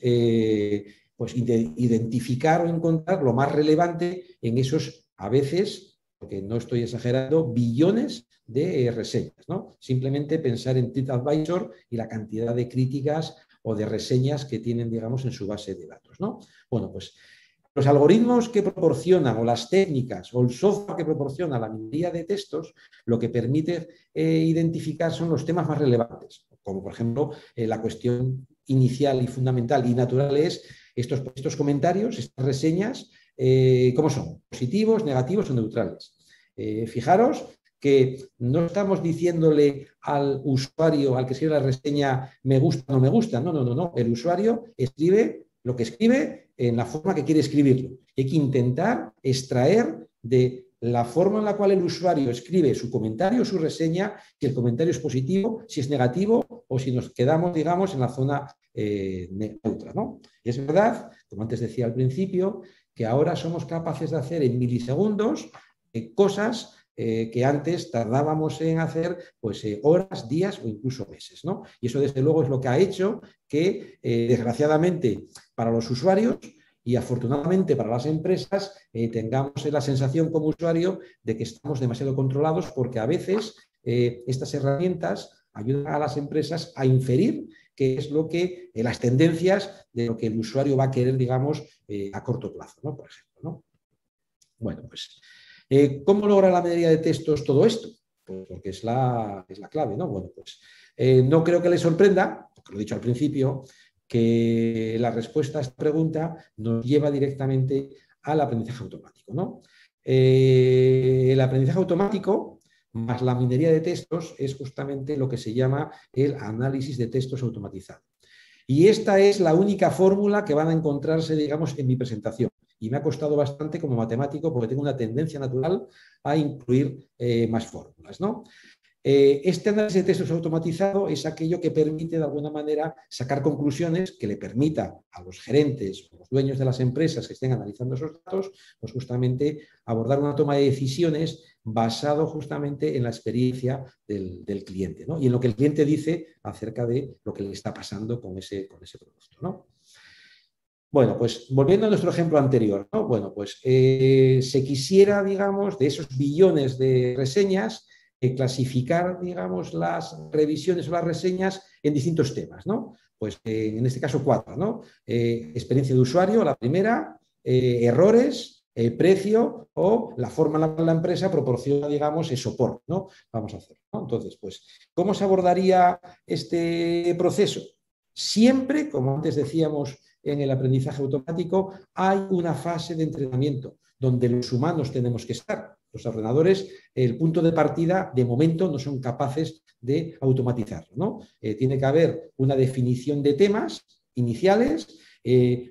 identificar o encontrar lo más relevante en esos, a veces, porque no estoy exagerando, billones de reseñas, ¿no? Simplemente pensar en TripAdvisor y la cantidad de críticas o de reseñas que tienen, digamos, en su base de datos, ¿no? Bueno, pues los algoritmos que proporcionan, o las técnicas, o el software que proporciona la minería de textos, lo que permite identificar son los temas más relevantes, como por ejemplo la cuestión inicial y fundamental y natural es estos comentarios, estas reseñas, ¿cómo son? ¿Positivos, negativos o neutrales? Fijaros que no estamos diciéndole al usuario, al que escribe la reseña, me gusta o no me gusta. No, no, no, no. El usuario escribe lo que escribe en la forma que quiere escribirlo. Hay que intentar extraer de la forma en la cual el usuario escribe su comentario, su reseña, si el comentario es positivo, si es negativo o si nos quedamos, digamos, en la zona neutra, ¿no? Y es verdad, como antes decía al principio, que ahora somos capaces de hacer en milisegundos cosas que antes tardábamos en hacer pues, horas, días o incluso meses, ¿no? Y eso desde luego es lo que ha hecho que desgraciadamente para los usuarios y afortunadamente para las empresas tengamos la sensación como usuario de que estamos demasiado controlados, porque a veces estas herramientas ayudan a las empresas a inferir qué es lo que, las tendencias de lo que el usuario va a querer, digamos, a corto plazo, ¿no? Por ejemplo, ¿no? Bueno, pues ¿cómo logra la minería de textos todo esto? Pues porque es la clave, ¿no? Bueno, pues no creo que les sorprenda, porque lo he dicho al principio, que la respuesta a esta pregunta nos lleva directamente al aprendizaje automático, ¿no? El aprendizaje automático más la minería de textos es justamente lo que se llama el análisis de textos automatizado. Y esta es la única fórmula que van a encontrarse, digamos, en mi presentación. Y me ha costado bastante como matemático porque tengo una tendencia natural a incluir más fórmulas, ¿no? Este análisis de textos automatizado es aquello que permite de alguna manera sacar conclusiones que le permita a los gerentes o los dueños de las empresas que estén analizando esos datos, pues justamente abordar una toma de decisiones basado justamente en la experiencia del cliente, ¿no? Y en lo que el cliente dice acerca de lo que le está pasando con ese producto, ¿no? Bueno, pues volviendo a nuestro ejemplo anterior, ¿no? Bueno, pues se quisiera, digamos, de esos billones de reseñas, clasificar, digamos, las revisiones o las reseñas en distintos temas, ¿no? Pues en este caso 4, ¿no? Experiencia de usuario, la primera, errores, precio o la forma en la cual la empresa proporciona, digamos, el soporte, ¿no? Vamos a hacer, ¿no? Entonces, pues, ¿cómo se abordaría este proceso? Siempre, como antes decíamos en el aprendizaje automático, hay una fase de entrenamiento donde los humanos tenemos que estar. Los ordenadores, el punto de partida, de momento, no son capaces de automatizarlo, ¿no? Tiene que haber una definición de temas iniciales,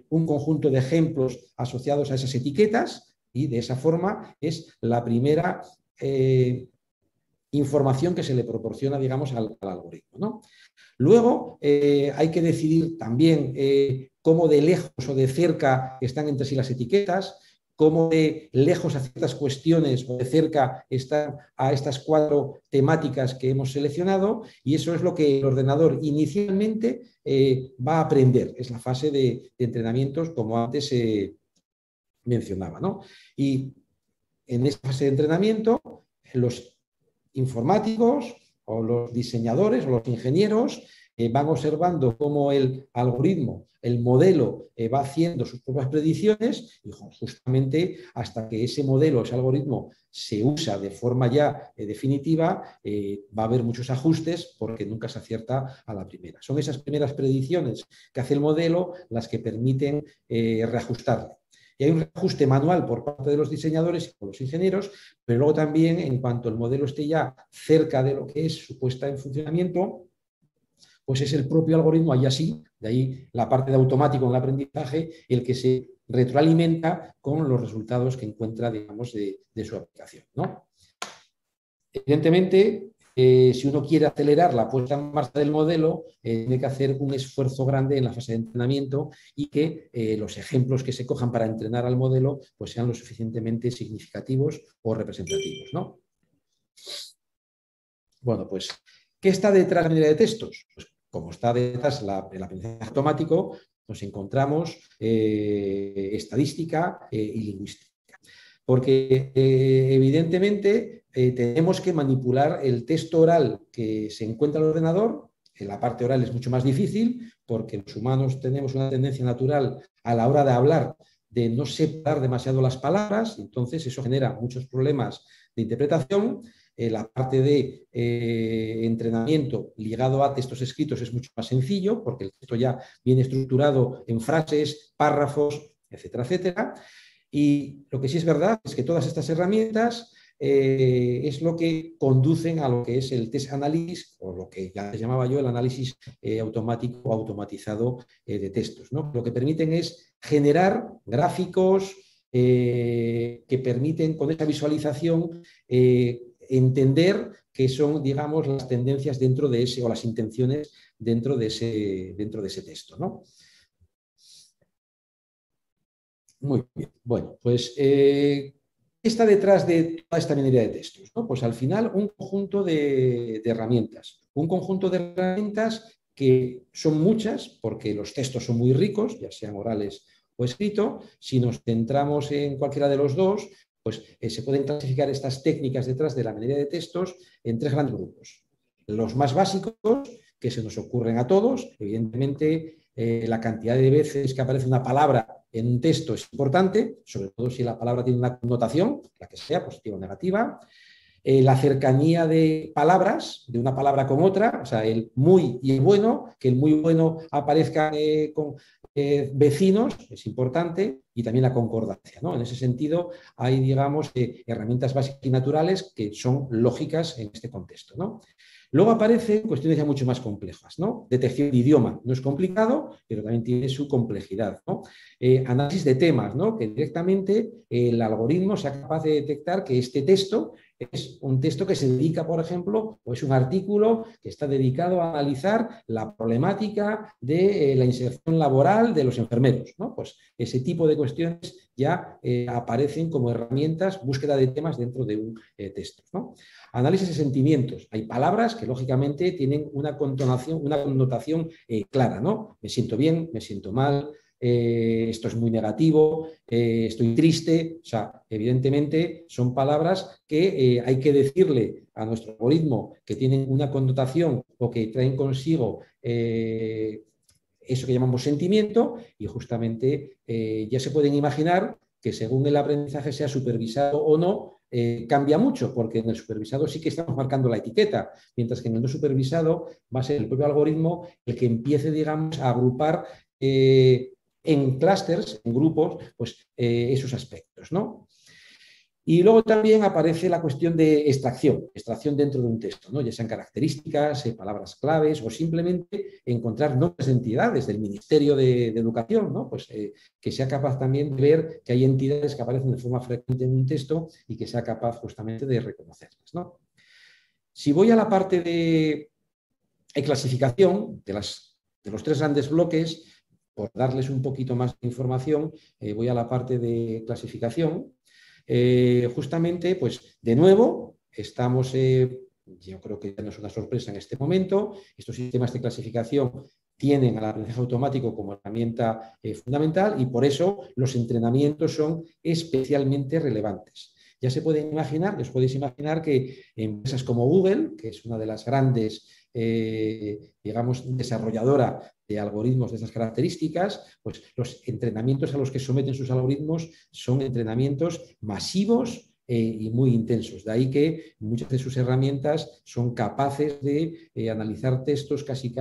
un conjunto de ejemplos asociados a esas etiquetas, y de esa forma es la primera información que se le proporciona, digamos, al algoritmo, ¿no? Luego hay que decidir también cómo de lejos o de cerca están entre sí las etiquetas, cómo de lejos a ciertas cuestiones o de cerca están a estas 4 temáticas que hemos seleccionado, y eso es lo que el ordenador inicialmente va a aprender. Es la fase de entrenamientos, como antes mencionaba, ¿no? Y en esta fase de entrenamiento, los informáticos o los diseñadores o los ingenieros van observando cómo el algoritmo, el modelo, va haciendo sus propias predicciones, y justamente hasta que ese modelo, ese algoritmo se usa de forma ya definitiva, va a haber muchos ajustes porque nunca se acierta a la primera. Son esas primeras predicciones que hace el modelo las que permiten reajustarle. Y hay un ajuste manual por parte de los diseñadores y por los ingenieros, pero luego también, en cuanto el modelo esté ya cerca de lo que es su puesta en funcionamiento, pues es el propio algoritmo, ahí así, de ahí la parte de automático en el aprendizaje, el que se retroalimenta con los resultados que encuentra, digamos, de su aplicación, ¿no? Evidentemente, si uno quiere acelerar la puesta en marcha del modelo, tiene que hacer un esfuerzo grande en la fase de entrenamiento, y que los ejemplos que se cojan para entrenar al modelo pues sean lo suficientemente significativos o representativos, ¿no? Bueno, pues, ¿qué está detrás de la minería de textos? Pues, como está detrás el aprendizaje automático, nos encontramos estadística y lingüística. Porque evidentemente tenemos que manipular el texto oral que se encuentra en el ordenador. En la parte oral es mucho más difícil porque los humanos tenemos una tendencia natural a la hora de hablar de no separar demasiado las palabras, entonces eso genera muchos problemas de interpretación. La parte de entrenamiento ligado a textos escritos es mucho más sencillo porque el texto ya viene estructurado en frases, párrafos, etcétera, etcétera. Y lo que sí es verdad es que todas estas herramientas es lo que conducen a lo que es el test análisis, o lo que ya llamaba yo el análisis automático o automatizado de textos, ¿no? Lo que permiten es generar gráficos que permiten, con esa visualización, entender qué son, digamos, las tendencias dentro de ese, o las intenciones dentro de ese texto, ¿no? Muy bien. Bueno, pues, ¿qué está detrás de toda esta minería de textos, ¿no? Pues al final un conjunto de herramientas. Un conjunto de herramientas que son muchas, porque los textos son muy ricos, ya sean orales o escritos. Si nos centramos en cualquiera de los dos, pues se pueden clasificar estas técnicas detrás de la minería de textos en 3 grandes grupos. Los más básicos, que se nos ocurren a todos, evidentemente, la cantidad de veces que aparece una palabra en un texto es importante, sobre todo si la palabra tiene una connotación, la que sea, positiva o negativa. La cercanía de palabras, de una palabra con otra, o sea, el muy y el bueno, que el muy bueno aparezca con vecinos, es importante, y también la concordancia, ¿no? En ese sentido, hay, digamos, herramientas básicas y naturales que son lógicas en este contexto, ¿no? Luego aparecen cuestiones ya mucho más complejas, ¿no? Detección de idioma no es complicado, pero también tiene su complejidad, ¿no? Análisis de temas, ¿no? Que directamente el algoritmo sea capaz de detectar que este texto es un texto que se dedica, por ejemplo, o es un artículo que está dedicado a analizar la problemática de la inserción laboral de los enfermeros, ¿no? Pues ese tipo de cuestiones ya aparecen como herramientas, búsqueda de temas dentro de un texto, ¿no? Análisis de sentimientos. Hay palabras que lógicamente tienen una connotación clara, ¿no? Me siento bien, me siento mal, esto es muy negativo, estoy triste. O sea, evidentemente son palabras que hay que decirle a nuestro algoritmo que tienen una connotación o que traen consigo eso que llamamos sentimiento, y justamente ya se pueden imaginar que según el aprendizaje sea supervisado o no, cambia mucho, porque en el supervisado sí que estamos marcando la etiqueta, mientras que en el no supervisado va a ser el propio algoritmo el que empiece, digamos, a agrupar en clústeres, en grupos, pues esos aspectos, ¿no? Y luego también aparece la cuestión de extracción dentro de un texto, ¿no? Ya sean características, palabras claves, o simplemente encontrar nombres de entidades del Ministerio de Educación, ¿no? Pues que sea capaz también de ver que hay entidades que aparecen de forma frecuente en un texto y que sea capaz justamente de reconocerlas, ¿no? Si voy a la parte de clasificación, de los tres grandes bloques, por darles un poquito más de información, voy a la parte de clasificación. Justamente, pues de nuevo, estamos, yo creo que ya no es una sorpresa en este momento, estos sistemas de clasificación tienen al aprendizaje automático como herramienta fundamental y por eso los entrenamientos son especialmente relevantes. Ya se pueden imaginar, os podéis imaginar que empresas como Google, que es una de las grandes, digamos, desarrolladora de algoritmos de esas características, pues los entrenamientos a los que someten sus algoritmos son entrenamientos masivos y muy intensos. De ahí que muchas de sus herramientas son capaces de analizar textos casi,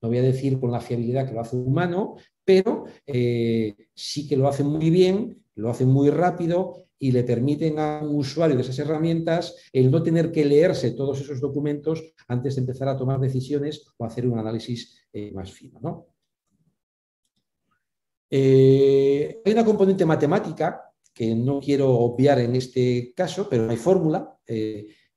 no voy a decir con la fiabilidad que lo hace un humano, pero sí que lo hacen muy bien, lo hacen muy rápido y le permiten a un usuario de esas herramientas el no tener que leerse todos esos documentos antes de empezar a tomar decisiones o hacer un análisis más fino, ¿no? Hay una componente matemática que no quiero obviar en este caso, pero hay fórmula,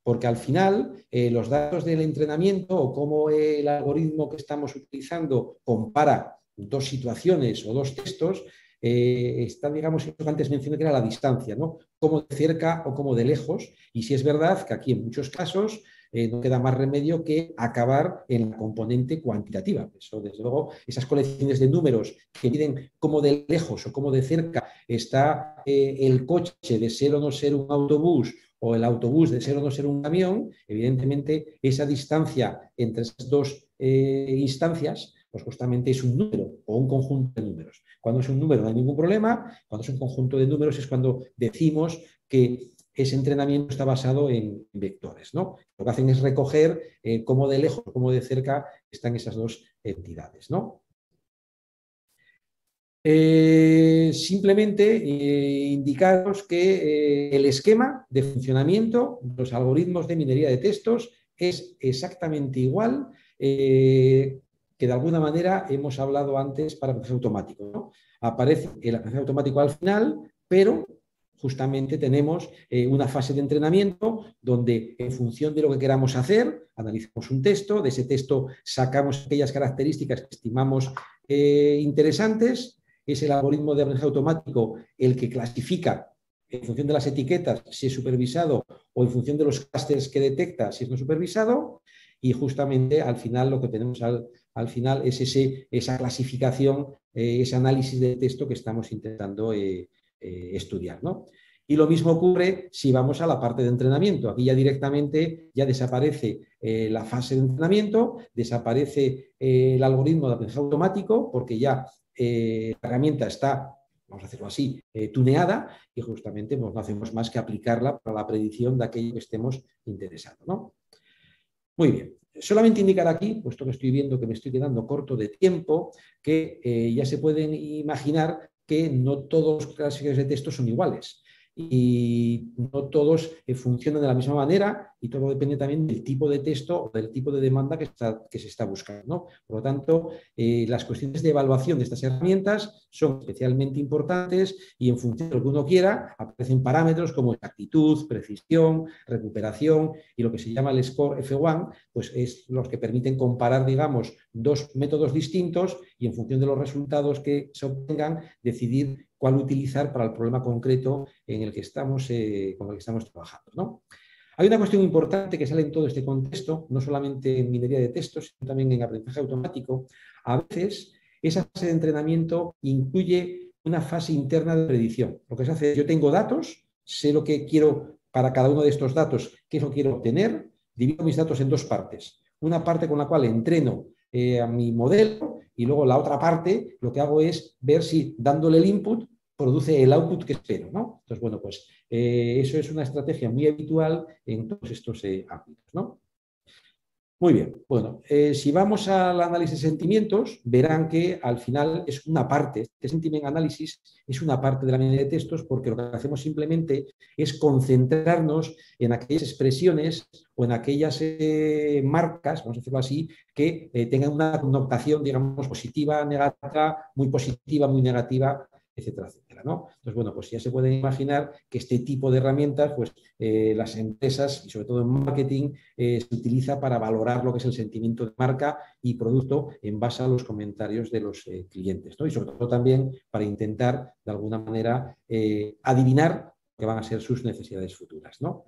porque al final los datos del entrenamiento o cómo el algoritmo que estamos utilizando compara dos situaciones o dos textos, está, digamos, lo que antes mencioné que era la distancia, ¿no? Como de cerca o como de lejos, y si es verdad que aquí en muchos casos no queda más remedio que acabar en la componente cuantitativa. Eso, desde luego, esas colecciones de números que miden cómo de lejos o cómo de cerca está el coche de ser o no ser un autobús o el autobús de ser o no ser un camión, evidentemente esa distancia entre esas dos instancias pues justamente es un número o un conjunto de números. Cuando es un número no hay ningún problema, cuando es un conjunto de números es cuando decimos que ese entrenamiento está basado en vectores, ¿no? Lo que hacen es recoger cómo de lejos, cómo de cerca están esas dos entidades, ¿no? Simplemente indicaros que el esquema de funcionamiento de los algoritmos de minería de textos es exactamente igual que de alguna manera hemos hablado antes para aprendizaje automático, ¿no? Aparece el aprendizaje automático al final, pero justamente tenemos una fase de entrenamiento donde en función de lo que queramos hacer, analizamos un texto, de ese texto sacamos aquellas características que estimamos interesantes, es el algoritmo de aprendizaje automático el que clasifica en función de las etiquetas si es supervisado o en función de los clusters que detecta si es no supervisado, y justamente al final lo que tenemos al final es esa clasificación, ese análisis de texto que estamos intentando estudiar, ¿no? Y lo mismo ocurre si vamos a la parte de entrenamiento. Aquí ya directamente ya desaparece la fase de entrenamiento, desaparece el algoritmo de aprendizaje automático, porque ya la herramienta está, vamos a decirlo así, tuneada, y justamente pues, no hacemos más que aplicarla para la predicción de aquello que estemos interesados, ¿no? Muy bien. Solamente indicar aquí, puesto que estoy viendo que me estoy quedando corto de tiempo, que ya se pueden imaginar que no todos los clasificadores de texto son iguales y no todos funcionan de la misma manera y todo depende también del tipo de texto o del tipo de demanda que se está buscando, ¿no? Por lo tanto, las cuestiones de evaluación de estas herramientas son especialmente importantes y en función de lo que uno quiera aparecen parámetros como exactitud, precisión, recuperación y lo que se llama el score F1, pues es los que permiten comparar, digamos, dos métodos distintos y en función de los resultados que se obtengan decidir cuál utilizar para el problema concreto en el que estamos, con el que estamos trabajando, ¿no? Hay una cuestión importante que sale en todo este contexto, no solamente en minería de textos, sino también en aprendizaje automático. A veces esa fase de entrenamiento incluye una fase interna de predicción. Lo que se hace es, yo tengo datos, sé lo que quiero para cada uno de estos datos, qué es lo que quiero obtener, divido mis datos en dos partes. Una parte con la cual entreno a mi modelo y luego la otra parte lo que hago es ver si dándole el input produce el output que espero, ¿no? Entonces, bueno, pues eso es una estrategia muy habitual en todos estos ámbitos, ¿no? Muy bien, bueno, si vamos al análisis de sentimientos, verán que al final es una parte, este sentiment análisis es una parte de la minería de textos porque lo que hacemos simplemente es concentrarnos en aquellas expresiones o en aquellas marcas, vamos a decirlo así, que tengan una connotación, digamos, positiva, negativa, muy negativa etcétera, etcétera, ¿no? Entonces, bueno, pues ya se pueden imaginar que este tipo de herramientas, pues las empresas, y sobre todo en marketing, se utiliza para valorar lo que es el sentimiento de marca y producto en base a los comentarios de los clientes, ¿no? Y sobre todo también para intentar, de alguna manera, adivinar que van a ser sus necesidades futuras, ¿no?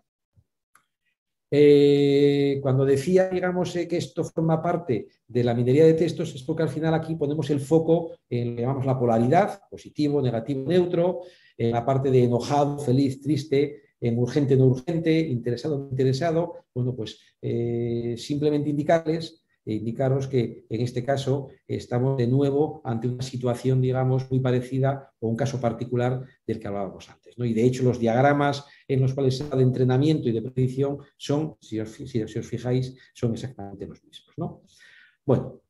Cuando decía, digamos, que esto forma parte de la minería de textos, es porque al final aquí ponemos el foco en lo que llamamos la polaridad, positivo, negativo, neutro, en la parte de enojado, feliz, triste, en urgente, no urgente, interesado, no interesado. Bueno, pues simplemente indicaros que en este caso estamos de nuevo ante una situación, digamos, muy parecida o un caso particular del que hablábamos antes, ¿no? Y de hecho los diagramas en los cuales se habla de entrenamiento y de predicción son, si os fijáis, son exactamente los mismos, ¿no? Bueno,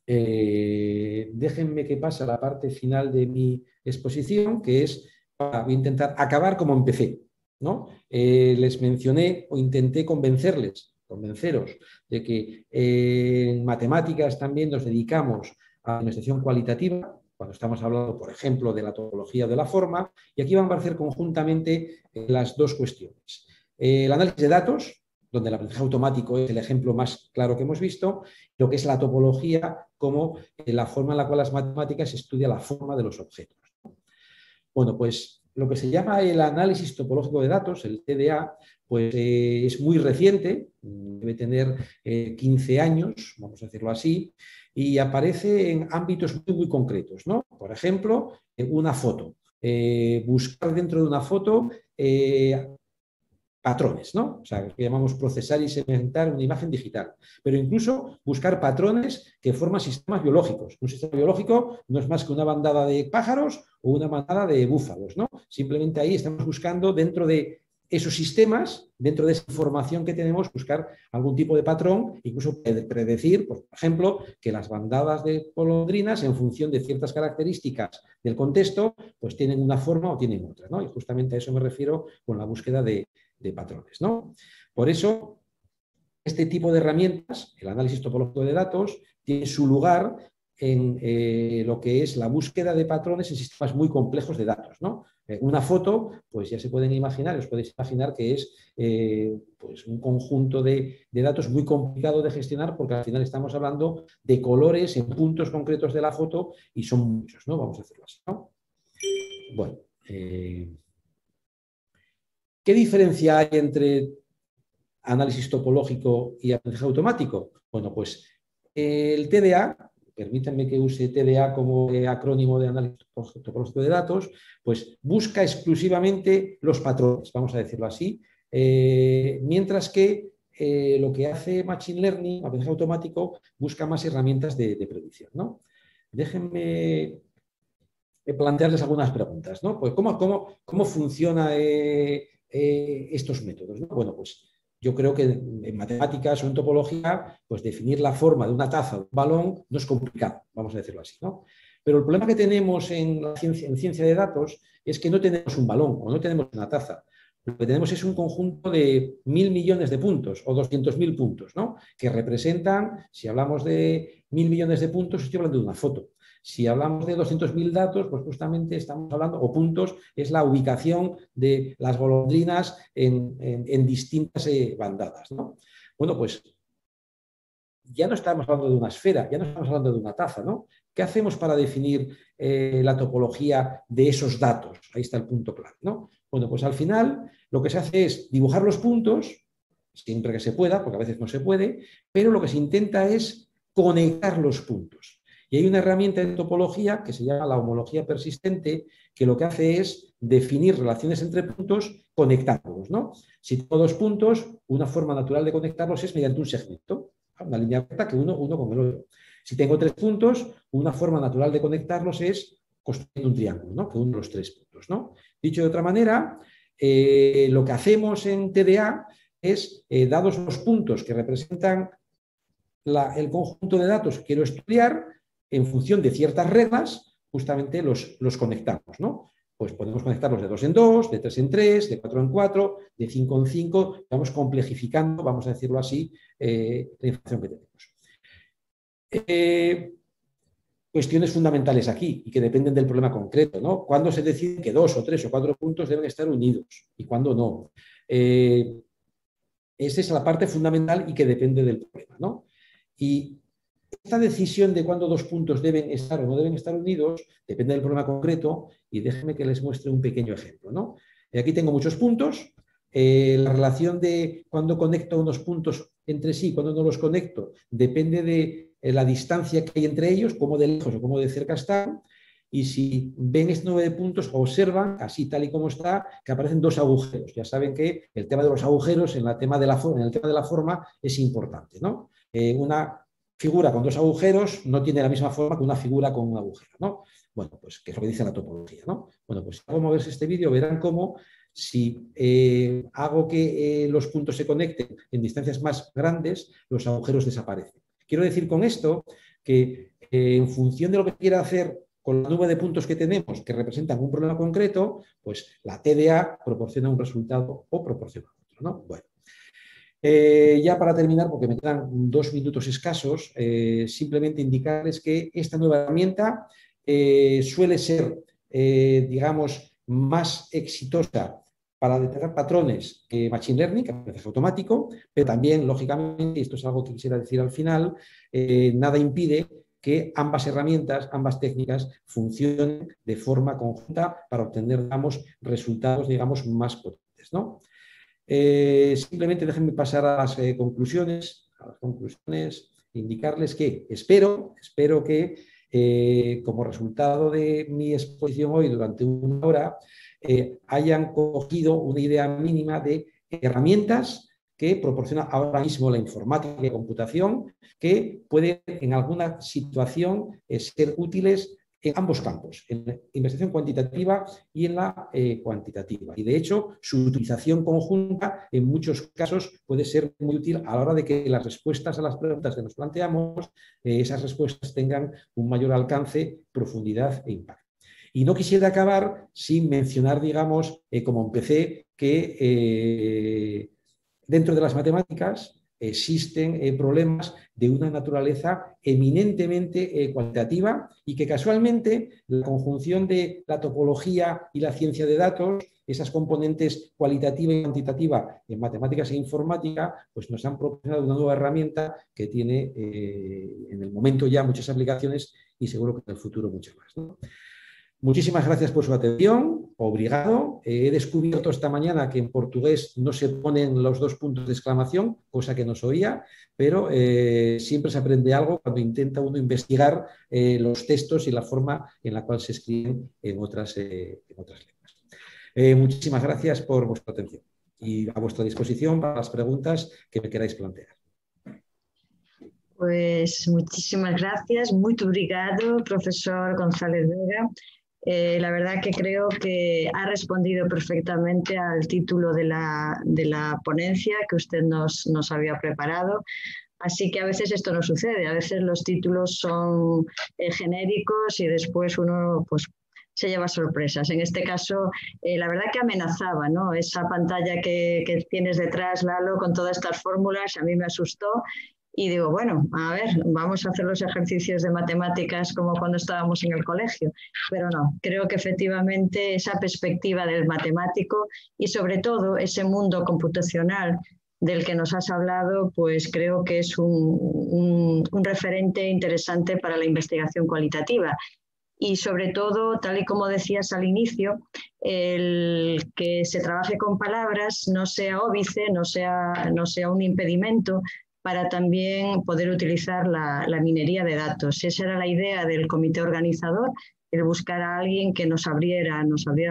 déjenme que pase a la parte final de mi exposición, que es, voy a intentar acabar como empecé, ¿no? Les mencioné o intenté convenceros de que en matemáticas también nos dedicamos a la investigación cualitativa, cuando estamos hablando, por ejemplo, de la topología o de la forma, y aquí van a aparecer conjuntamente las dos cuestiones. El análisis de datos, donde el aprendizaje automático es el ejemplo más claro que hemos visto, lo que es la topología como la forma en la cual las matemáticas estudian la forma de los objetos. Bueno, pues lo que se llama el análisis topológico de datos, el TDA, pues es muy reciente, debe tener 15 años, vamos a decirlo así, y aparece en ámbitos muy, muy concretos, ¿no? Por ejemplo, una foto. Buscar dentro de una foto patrones, ¿no? O sea, lo que llamamos procesar y segmentar una imagen digital. Pero incluso buscar patrones que forman sistemas biológicos. Un sistema biológico no es más que una bandada de pájaros o una manada de búfalos, ¿no? Simplemente ahí estamos buscando dentro de esos sistemas, dentro de esa información que tenemos, buscar algún tipo de patrón, incluso predecir, por ejemplo, que las bandadas de golondrinas, en función de ciertas características del contexto, pues tienen una forma o tienen otra, ¿no? Y justamente a eso me refiero con la búsqueda de patrones, ¿no? Por eso, este tipo de herramientas, el análisis topológico de datos, tiene su lugar en lo que es la búsqueda de patrones en sistemas muy complejos de datos, ¿no? Una foto, pues ya se pueden imaginar, os podéis imaginar que es pues un conjunto de datos muy complicado de gestionar, porque al final estamos hablando de colores en puntos concretos de la foto y son muchos, ¿no? Vamos a hacerlo así, ¿no? Bueno, ¿qué diferencia hay entre análisis topológico y aprendizaje automático? Bueno, pues el TDA, permítanme que use TDA como acrónimo de análisis topológico de datos, pues busca exclusivamente los patrones, vamos a decirlo así, mientras que lo que hace Machine Learning, aprendizaje automático, busca más herramientas de predicción, ¿no? Déjenme plantearles algunas preguntas, ¿no? Pues ¿cómo funciona estos métodos, ¿no? Bueno, pues yo creo que en matemáticas o en topología, pues definir la forma de una taza o un balón no es complicado, vamos a decirlo así, ¿no? Pero el problema que tenemos en ciencia de datos es que no tenemos un balón o no tenemos una taza. Lo que tenemos es un conjunto de 1.000 millones de puntos o 200.000 puntos, ¿no? Que representan, si hablamos de 1.000 millones de puntos, estoy hablando de una foto. Si hablamos de 200.000 datos, pues justamente estamos hablando, o puntos, es la ubicación de las golondrinas en distintas bandadas, ¿no? Bueno, pues ya no estamos hablando de una esfera, ya no estamos hablando de una taza, ¿no? ¿Qué hacemos para definir la topología de esos datos? Ahí está el punto clave, ¿no? Bueno, pues al final lo que se hace es dibujar los puntos, siempre que se pueda, porque a veces no se puede, pero lo que se intenta es conectar los puntos. Y hay una herramienta en topología que se llama la homología persistente, que lo que hace es definir relaciones entre puntos conectándolos, ¿no? Si tengo dos puntos, una forma natural de conectarlos es mediante un segmento, una línea recta que uno con el otro. Si tengo tres puntos, una forma natural de conectarlos es construyendo un triángulo, ¿no? Que une los tres puntos, ¿no? Dicho de otra manera, lo que hacemos en TDA es, dados los puntos que representan el conjunto de datos que quiero estudiar, en función de ciertas reglas, justamente los conectamos, ¿no? Pues podemos conectarlos de 2 en 2, de 3 en 3, de 4 en 4, de 5 en 5, vamos complejificando, vamos a decirlo así, la información que tenemos. cuestiones fundamentales aquí y que dependen del problema concreto, ¿no? ¿Cuándo se decide que 2 o 3 o 4 puntos deben estar unidos y cuándo no? Esa es la parte fundamental y que depende del problema, ¿no? Y esta decisión de cuándo 2 puntos deben estar o no deben estar unidos depende del problema concreto y déjenme que les muestre un pequeño ejemplo, ¿no? Aquí tengo muchos puntos. La relación de cuando conecto unos puntos entre sí, cuando no los conecto, depende de la distancia que hay entre ellos, cómo de lejos o cómo de cerca están. Y si ven estos 9 puntos, observan, así tal y como está, que aparecen 2 agujeros. Ya saben que el tema de los agujeros en el tema de la forma es importante, ¿no? Una figura con 2 agujeros no tiene la misma forma que una figura con un agujero, ¿no? Bueno, pues que es lo que dice la topología, ¿no? Bueno, pues si hago moverse este vídeo, verán cómo si hago que los puntos se conecten en distancias más grandes, los agujeros desaparecen. Quiero decir con esto que en función de lo que quiera hacer con la nube de puntos que tenemos, que representan un problema concreto, pues la TDA proporciona un resultado o proporciona otro, ¿no? Bueno. Ya para terminar, porque me quedan 2 minutos escasos, simplemente indicarles que esta nueva herramienta suele ser, digamos, más exitosa para detectar patrones que Machine Learning, que aprendizaje automático, pero también, lógicamente, y esto es algo que quisiera decir al final, nada impide que ambas herramientas, ambas técnicas, funcionen de forma conjunta para obtener, digamos, resultados, digamos, más potentes, ¿no? Simplemente déjenme pasar a las conclusiones, indicarles que espero que como resultado de mi exposición hoy durante una hora hayan cogido una idea mínima de herramientas que proporciona ahora mismo la informática y la computación, que pueden en alguna situación ser útiles en ambos campos, en la investigación cuantitativa y en la cuantitativa. Y de hecho, su utilización conjunta en muchos casos puede ser muy útil a la hora de que las respuestas a las preguntas que nos planteamos, esas respuestas tengan un mayor alcance, profundidad e impacto. Y no quisiera acabar sin mencionar, digamos, como empecé, que dentro de las matemáticas existen problemas de una naturaleza eminentemente cuantitativa y que casualmente la conjunción de la topología y la ciencia de datos, esas componentes cualitativa y cuantitativa en matemáticas e informática, pues nos han proporcionado una nueva herramienta que tiene en el momento ya muchas aplicaciones y seguro que en el futuro muchas más, ¿no? Muchísimas gracias por su atención. Obrigado. He descubierto esta mañana que en portugués no se ponen los 2 puntos de exclamación, cosa que no se oía, pero siempre se aprende algo cuando intenta uno investigar los textos y la forma en la cual se escriben en otras lenguas. Muchísimas gracias por vuestra atención y a vuestra disposición para las preguntas que me queráis plantear. Pues muchísimas gracias. Muito obrigado, profesor González Vega. La verdad que creo que ha respondido perfectamente al título de la ponencia que usted nos había preparado. Así que a veces esto no sucede, a veces los títulos son genéricos y después uno pues, se lleva sorpresas. En este caso, la verdad que amenazaba, ¿no? Esa pantalla que tienes detrás, Lalo, con todas estas fórmulas, a mí me asustó. Y digo, bueno, a ver, vamos a hacer los ejercicios de matemáticas como cuando estábamos en el colegio. Pero no, creo que efectivamente esa perspectiva del matemático y sobre todo ese mundo computacional del que nos has hablado, pues creo que es un referente interesante para la investigación cualitativa. Y sobre todo, tal y como decías al inicio, el que se trabaje con palabras no sea óbice, no sea un impedimento para también poder utilizar la minería de datos. Esa era la idea del comité organizador, el buscar a alguien que nos abriera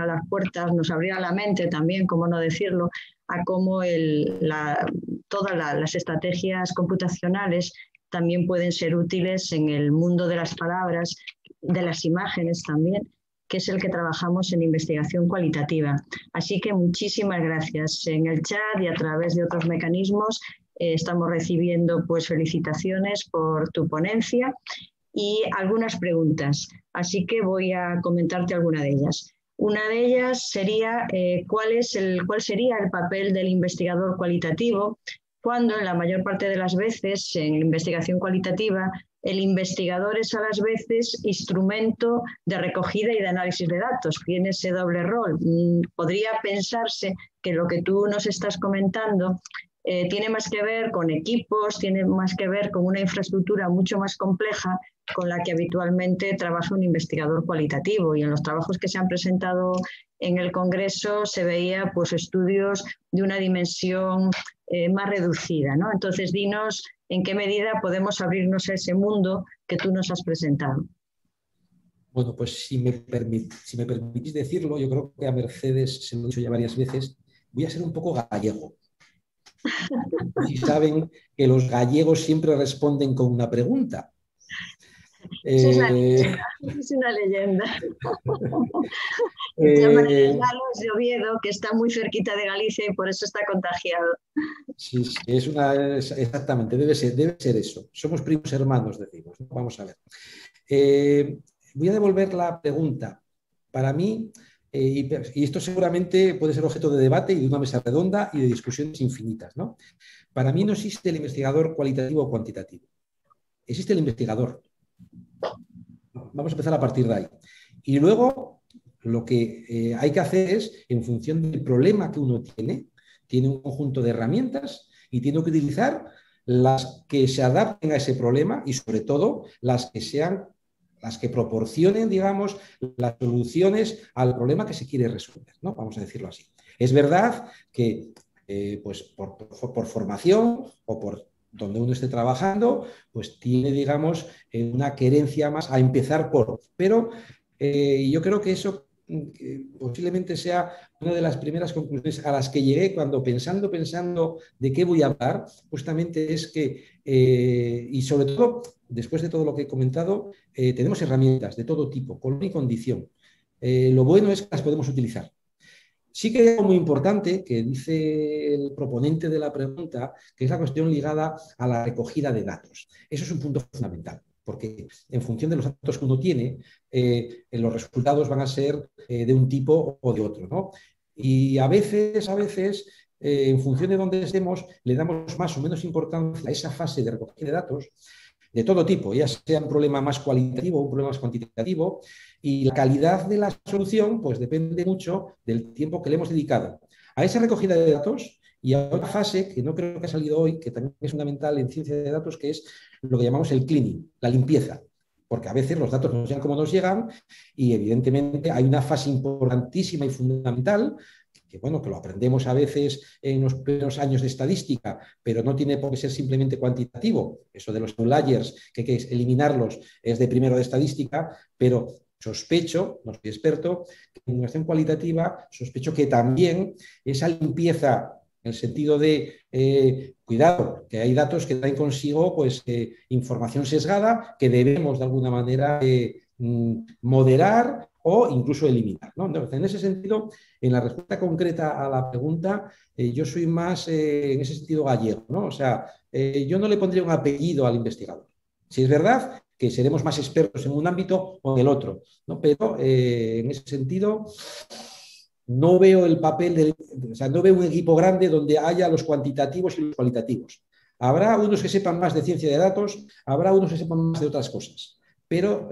las puertas, nos abriera la mente también, cómo no decirlo, a cómo todas las estrategias computacionales también pueden ser útiles en el mundo de las palabras, de las imágenes también, que es el que trabajamos en investigación cualitativa. Así que muchísimas gracias. En el chat y a través de otros mecanismos estamos recibiendo pues, felicitaciones por tu ponencia y algunas preguntas. Así que voy a comentarte alguna de ellas. Una de ellas sería ¿cuál sería el papel del investigador cualitativo cuando en la mayor parte de las veces en investigación cualitativa el investigador es a las veces instrumento de recogida y de análisis de datos, tiene ese doble rol. Podría pensarse que lo que tú nos estás comentando tiene más que ver con equipos, tiene más que ver con una infraestructura mucho más compleja con la que habitualmente trabaja un investigador cualitativo, y en los trabajos que se han presentado en el Congreso se veía pues estudios de una dimensión más reducida, ¿no? Entonces, dinos en qué medida podemos abrirnos a ese mundo que tú nos has presentado. Bueno, pues si me permitís decirlo, yo creo que a Mercedes, se lo he dicho ya varias veces, voy a ser un poco gallego. Si saben que los gallegos siempre responden con una pregunta. Eso es una leyenda. Llaman galos de Oviedo, que está muy cerquita de Galicia y por eso está contagiado. Sí, sí, exactamente, debe ser eso. Somos primos hermanos, decimos, ¿no? Vamos a ver. Voy a devolver la pregunta. Para mí, y esto seguramente puede ser objeto de debate y de una mesa redonda y de discusiones infinitas, ¿no? Para mí no existe el investigador cualitativo o cuantitativo. Existe el investigador. Vamos a empezar a partir de ahí. Y luego, lo que hay que hacer es, en función del problema que uno tiene un conjunto de herramientas y tiene que utilizar las que se adapten a ese problema y, sobre todo, las que proporcionen, digamos, las soluciones al problema que se quiere resolver, ¿no? Vamos a decirlo así. Es verdad que, pues, por formación o por donde uno esté trabajando, pues tiene, digamos, una querencia más a empezar por. Pero yo creo que eso posiblemente sea una de las primeras conclusiones a las que llegué cuando pensando de qué voy a hablar, justamente es que, y sobre todo, después de todo lo que he comentado, tenemos herramientas de todo tipo, color y condición. Lo bueno es que las podemos utilizar. Sí que hay algo muy importante que dice el proponente de la pregunta, que es la cuestión ligada a la recogida de datos. Eso es un punto fundamental, porque en función de los datos que uno tiene, los resultados van a ser de un tipo o de otro, ¿no? Y a veces, en función de dónde estemos, le damos más o menos importancia a esa fase de recogida de datos de todo tipo, ya sea un problema más cualitativo o un problema más cuantitativo, y la calidad de la solución pues depende mucho del tiempo que le hemos dedicado a esa recogida de datos y a otra fase que no creo que ha salido hoy, que también es fundamental en ciencia de datos, que es lo que llamamos el cleaning, la limpieza. Porque a veces los datos no llegan como nos llegan y evidentemente hay una fase importantísima y fundamental que, bueno, que lo aprendemos a veces en los primeros años de estadística, pero no tiene por qué ser simplemente cuantitativo. Eso de los outliers, que hay que eliminarlos, es de primero de estadística, pero sospecho, no soy experto, que en investigación cualitativa sospecho que también esa limpieza en el sentido de, cuidado, que hay datos que traen consigo pues, información sesgada que debemos de alguna manera moderar o incluso eliminar, ¿no? Entonces, en ese sentido, en la respuesta concreta a la pregunta, yo soy más, en ese sentido, gallego, ¿no? O sea, yo no le pondría un apellido al investigador. Si es verdad que seremos más expertos en un ámbito o en el otro, ¿no? Pero en ese sentido no veo el papel, o sea, no veo un equipo grande donde haya los cuantitativos y los cualitativos. Habrá unos que sepan más de ciencia de datos, habrá unos que sepan más de otras cosas. Pero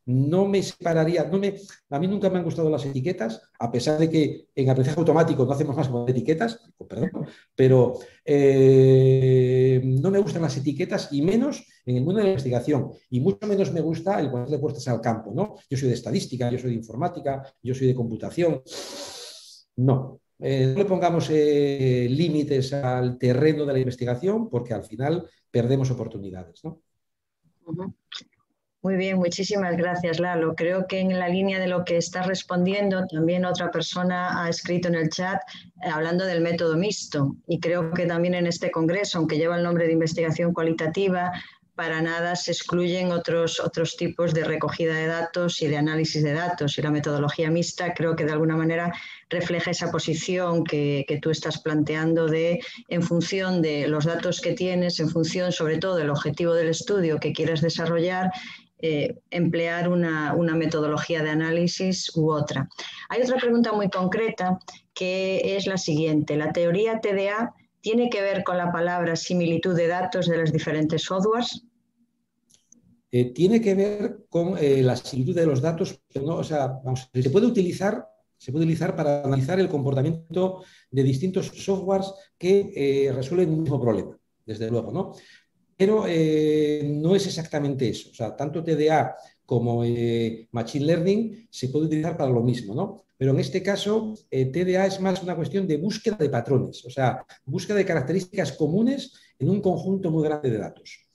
no me separaría, a mí nunca me han gustado las etiquetas, a pesar de que en aprendizaje automático no hacemos más con etiquetas, perdón, pero no me gustan las etiquetas y menos en el mundo de la investigación, y mucho menos me gusta el ponerle puertas al campo, ¿no? Yo soy de estadística, yo soy de informática, yo soy de computación. No le pongamos límites al terreno de la investigación porque al final perdemos oportunidades, ¿no? Muy bien, muchísimas gracias, Lalo. Creo que en la línea de lo que estás respondiendo, también otra persona ha escrito en el chat hablando del método mixto, y creo que también en este congreso, aunque lleva el nombre de investigación cualitativa, para nada se excluyen otros tipos de recogida de datos y de análisis de datos, y la metodología mixta creo que de alguna manera refleja esa posición que tú estás planteando de, en función de los datos que tienes, en función sobre todo del objetivo del estudio que quieras desarrollar, emplear una metodología de análisis u otra. Hay otra pregunta muy concreta que es la siguiente. ¿La teoría TDA tiene que ver con la palabra similitud de datos de los diferentes softwares? tiene que ver con la similitud de los datos, pero no, o sea, vamos, se puede utilizar para analizar el comportamiento de distintos softwares que resuelven un mismo problema, desde luego, ¿no? Pero no es exactamente eso. O sea, tanto TDA como Machine Learning se puede utilizar para lo mismo, ¿no? Pero en este caso, TDA es más una cuestión de búsqueda de patrones, o sea, búsqueda de características comunes en un conjunto muy grande de datos.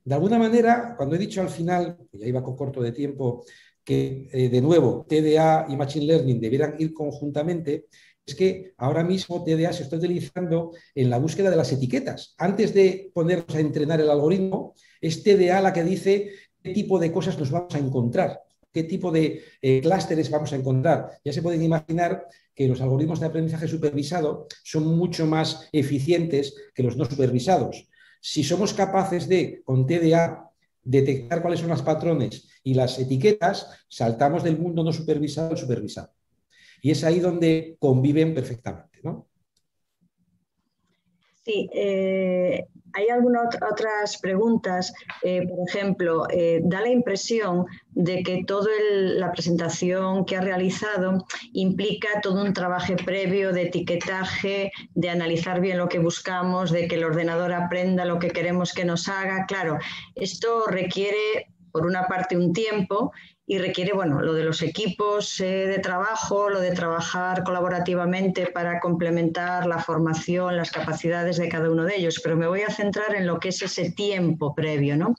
De alguna manera, cuando he dicho al final, que ya iba con corto de tiempo, que de nuevo TDA y Machine Learning debieran ir conjuntamente, es que ahora mismo TDA se está utilizando en la búsqueda de las etiquetas. Antes de ponernos a entrenar el algoritmo, es TDA la que dice qué tipo de cosas nos vamos a encontrar, qué tipo de clústeres vamos a encontrar. Ya se pueden imaginar que los algoritmos de aprendizaje supervisado son mucho más eficientes que los no supervisados. Si somos capaces de, con TDA, detectar cuáles son los patrones y las etiquetas, saltamos del mundo no supervisado al supervisado. Y es ahí donde conviven perfectamente, ¿no? Sí, hay algunas otras preguntas. Por ejemplo, da la impresión de que toda la presentación que ha realizado implica todo un trabajo previo de etiquetaje, de analizar bien lo que buscamos, de que el ordenador aprenda lo que queremos que nos haga. Claro, esto requiere, por una parte, un tiempo y requiere, bueno, lo de los equipos de trabajo, lo de trabajar colaborativamente para complementar la formación, las capacidades de cada uno de ellos, pero me voy a centrar en lo que es ese tiempo previo, ¿no?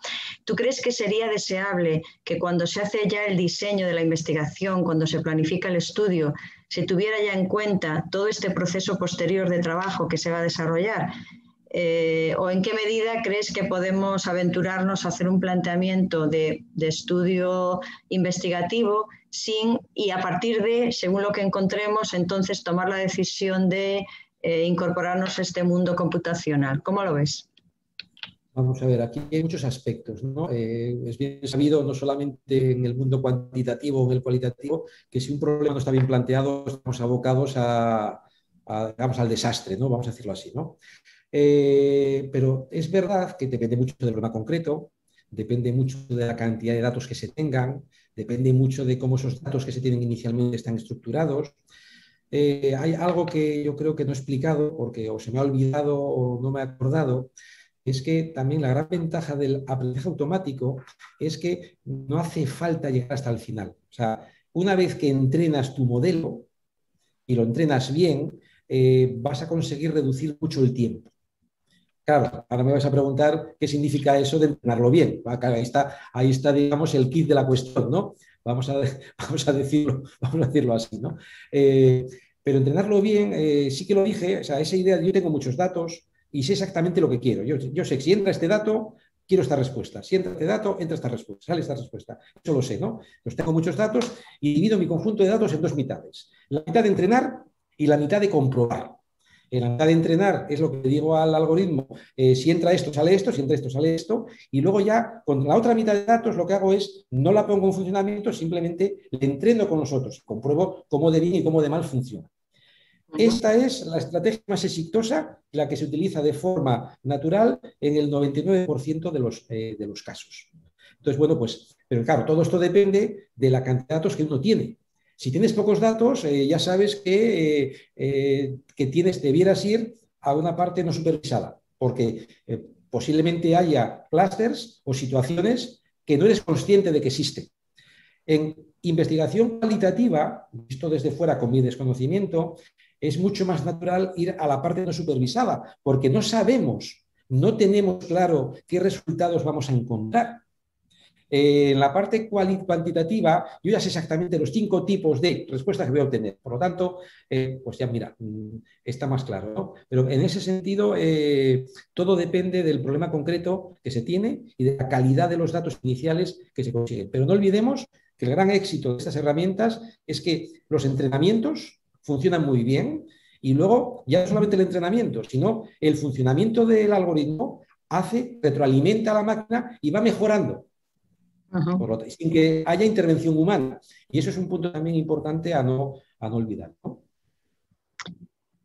¿Tú crees que sería deseable que cuando se hace ya el diseño de la investigación, cuando se planifica el estudio, se tuviera ya en cuenta todo este proceso posterior de trabajo que se va a desarrollar? ¿O en qué medida crees que podemos aventurarnos a hacer un planteamiento de estudio investigativo y a partir de, según lo que encontremos, entonces tomar la decisión de incorporarnos a este mundo computacional? ¿Cómo lo ves? Vamos a ver, aquí hay muchos aspectos, ¿no? Es bien sabido, no solamente en el mundo cuantitativo o en el cualitativo, que si un problema no está bien planteado, estamos abocados digamos, al desastre, ¿no? Vamos a decirlo así, ¿no? Pero es verdad que depende mucho del problema concreto, depende mucho de la cantidad de datos que se tengan, depende mucho de cómo esos datos que se tienen inicialmente están estructurados. Hay algo que yo creo que no he explicado porque o se me ha olvidado o no me he acordado, es que también la gran ventaja del aprendizaje automático es que no hace falta llegar hasta el final. O sea, una vez que entrenas tu modelo y lo entrenas bien, vas a conseguir reducir mucho el tiempo. Claro, ahora me vas a preguntar qué significa eso de entrenarlo bien. Ahí está, digamos, el kit de la cuestión, ¿no? Vamos a decirlo así, ¿no? Pero entrenarlo bien, sí que lo dije, o sea, esa idea, yo tengo muchos datos y sé exactamente lo que quiero. Yo sé que si entra este dato, quiero esta respuesta. Si entra este dato, entra esta respuesta, sale esta respuesta. Eso lo sé, ¿no? Pues tengo muchos datos y divido mi conjunto de datos en dos mitades. La mitad de entrenar y la mitad de comprobar. En la mitad de entrenar es lo que le digo al algoritmo, si entra esto, sale esto, si entra esto, sale esto, y luego ya con la otra mitad de datos lo que hago es, no la pongo en funcionamiento, simplemente le entreno con los otros, compruebo cómo de bien y cómo de mal funciona. Esta es la estrategia más exitosa, la que se utiliza de forma natural en el 99% de los casos. Entonces, bueno, pues, pero claro, todo esto depende de la cantidad de datos que uno tiene. Si tienes pocos datos, ya sabes que debieras ir a una parte no supervisada, porque posiblemente haya clústeres o situaciones que no eres consciente de que existen. En investigación cualitativa, visto desde fuera con mi desconocimiento, es mucho más natural ir a la parte no supervisada, porque no sabemos, no tenemos claro qué resultados vamos a encontrar. En la parte cuantitativa, yo ya sé exactamente los 5 tipos de respuestas que voy a obtener. Por lo tanto, pues ya mira, está más claro, ¿no? Pero en ese sentido, todo depende del problema concreto que se tiene y de la calidad de los datos iniciales que se consiguen. Pero no olvidemos que el gran éxito de estas herramientas es que los entrenamientos funcionan muy bien y luego ya no solamente el entrenamiento, sino el funcionamiento del algoritmo retroalimenta a la máquina y va mejorando. Sin que haya intervención humana. Y eso es un punto también importante a no olvidar, ¿no?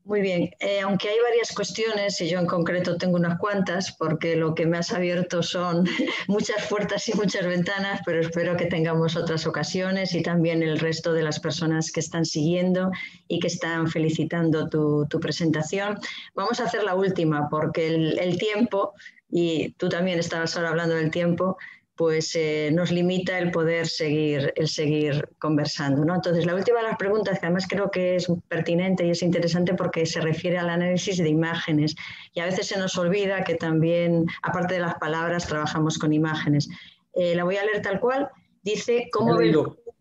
Muy bien, aunque hay varias cuestiones y yo en concreto tengo unas cuantas, porque lo que me has abierto son muchas puertas y muchas ventanas, pero espero que tengamos otras ocasiones y también el resto de las personas que están siguiendo y que están felicitando tu presentación. Vamos a hacer la última porque el tiempo, y tú también estabas ahora hablando del tiempo, pues nos limita el poder seguir conversando, ¿no? Entonces, la última de las preguntas, que además creo que es pertinente y es interesante porque se refiere al análisis de imágenes. Y a veces se nos olvida que también, aparte de las palabras, trabajamos con imágenes. La voy a leer tal cual. Dice, ¿cómo ve?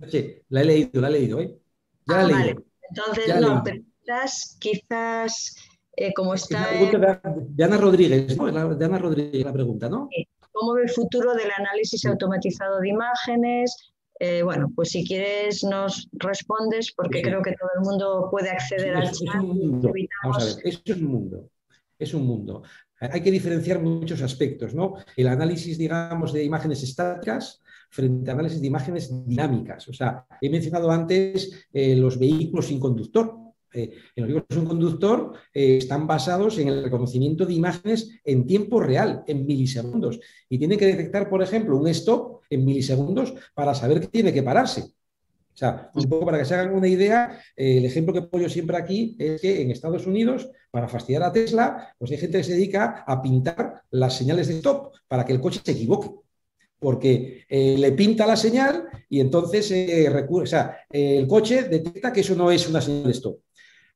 Sí, la he leído, ¿eh? Ya la he leído. Vale. Entonces, Ya la he no, leído. pero quizás como Es está... la pregunta de Ana Rodríguez, ¿no? De Ana Rodríguez la pregunta, ¿no? ¿Cómo ve el futuro del análisis automatizado de imágenes? Bueno, pues si quieres nos respondes porque creo que todo el mundo puede acceder al chat. Es un mundo. Evitamos... Vamos a ver, esto es un mundo. Es un mundo. Hay que diferenciar muchos aspectos, ¿no? El análisis, digamos, de imágenes estáticas frente a análisis de imágenes dinámicas. O sea, he mencionado antes los vehículos sin conductor. En los vehículos sin conductor están basados en el reconocimiento de imágenes en tiempo real, en milisegundos. Y tienen que detectar, por ejemplo, un stop en milisegundos para saber que tiene que pararse. O sea, un poco para que se hagan una idea, el ejemplo que pongo yo siempre aquí es que en Estados Unidos, para fastidiar a Tesla, pues hay gente que se dedica a pintar las señales de stop para que el coche se equivoque. Porque le pinta la señal y entonces el coche detecta que eso no es una señal de stop.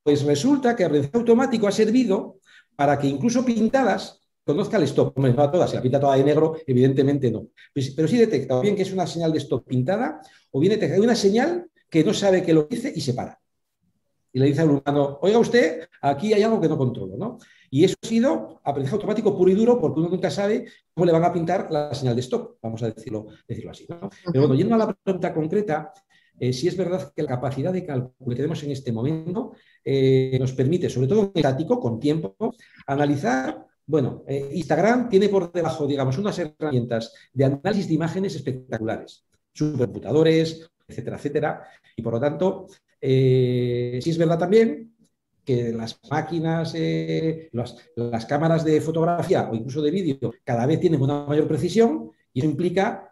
Pues resulta que el aprendizaje automático ha servido para que incluso pintadas conozca el stop. Hombre, no a todas, si la pinta toda de negro, evidentemente no. Pero sí detecta o bien que es una señal de stop pintada, o bien detecta una señal que no sabe que lo dice y se para. Y le dice al humano, oiga usted, aquí hay algo que no controlo, ¿no? Y eso ha sido aprendizaje automático puro y duro, porque uno nunca sabe cómo le van a pintar la señal de stop, vamos a decirlo así, ¿no? Pero bueno, yendo a la pregunta concreta, sí es verdad que la capacidad de cálculo que tenemos en este momento nos permite, sobre todo en estático, con tiempo, analizar. Bueno, Instagram tiene por debajo, digamos, unas herramientas de análisis de imágenes espectaculares, supercomputadores, etcétera, etcétera, y por lo tanto, sí es verdad también que las máquinas, las cámaras de fotografía o incluso de vídeo cada vez tienen una mayor precisión y eso implica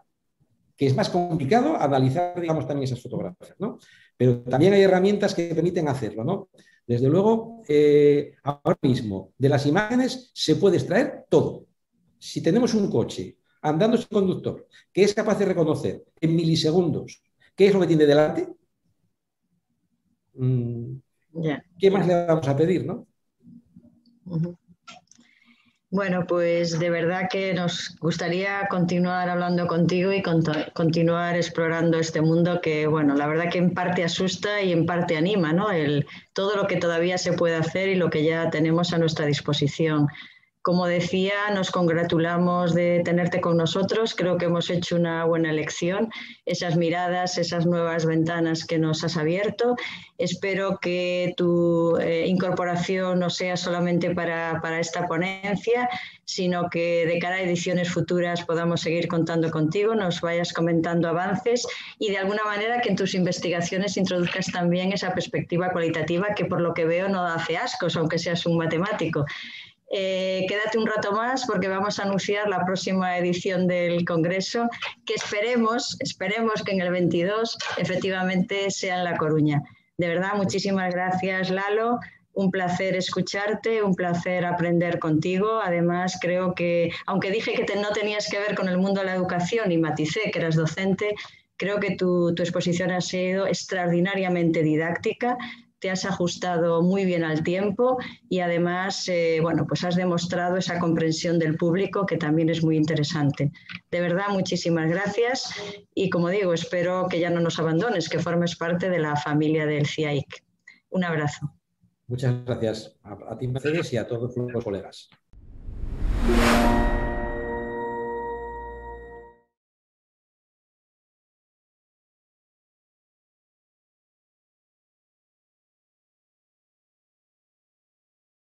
que es más complicado analizar, digamos, también esas fotografías, ¿no? Pero también hay herramientas que permiten hacerlo, ¿no? Desde luego, ahora mismo, de las imágenes se puede extraer todo. Si tenemos un coche andando sin conductor que es capaz de reconocer en milisegundos qué es lo que tiene delante, ¿qué más le vamos a pedir, no? Bueno, pues de verdad que nos gustaría continuar hablando contigo y continuar explorando este mundo que, bueno, la verdad que en parte asusta y en parte anima, ¿no? Todo lo que todavía se puede hacer y lo que ya tenemos a nuestra disposición. Como decía, nos congratulamos de tenerte con nosotros. Creo que hemos hecho una buena elección. Esas miradas, esas nuevas ventanas que nos has abierto. Espero que tu incorporación no sea solamente para esta ponencia, sino que de cara a ediciones futuras podamos seguir contando contigo, nos vayas comentando avances y de alguna manera que en tus investigaciones introduzcas también esa perspectiva cualitativa que por lo que veo no hace ascos, aunque seas un matemático. Quédate un rato más porque vamos a anunciar la próxima edición del Congreso que esperemos que en el 22 efectivamente sea en La Coruña. De verdad, muchísimas gracias, Lalo. Un placer escucharte, un placer aprender contigo. Además, creo que, aunque dije que no tenías que ver con el mundo de la educación y maticé que eras docente, creo que tu exposición ha sido extraordinariamente didáctica. Te has ajustado muy bien al tiempo y además, bueno, pues has demostrado esa comprensión del público que también es muy interesante. De verdad, muchísimas gracias y como digo, espero que ya no nos abandones, que formes parte de la familia del CIAIC. Un abrazo. Muchas gracias a ti, Mercedes, y a todos los colegas.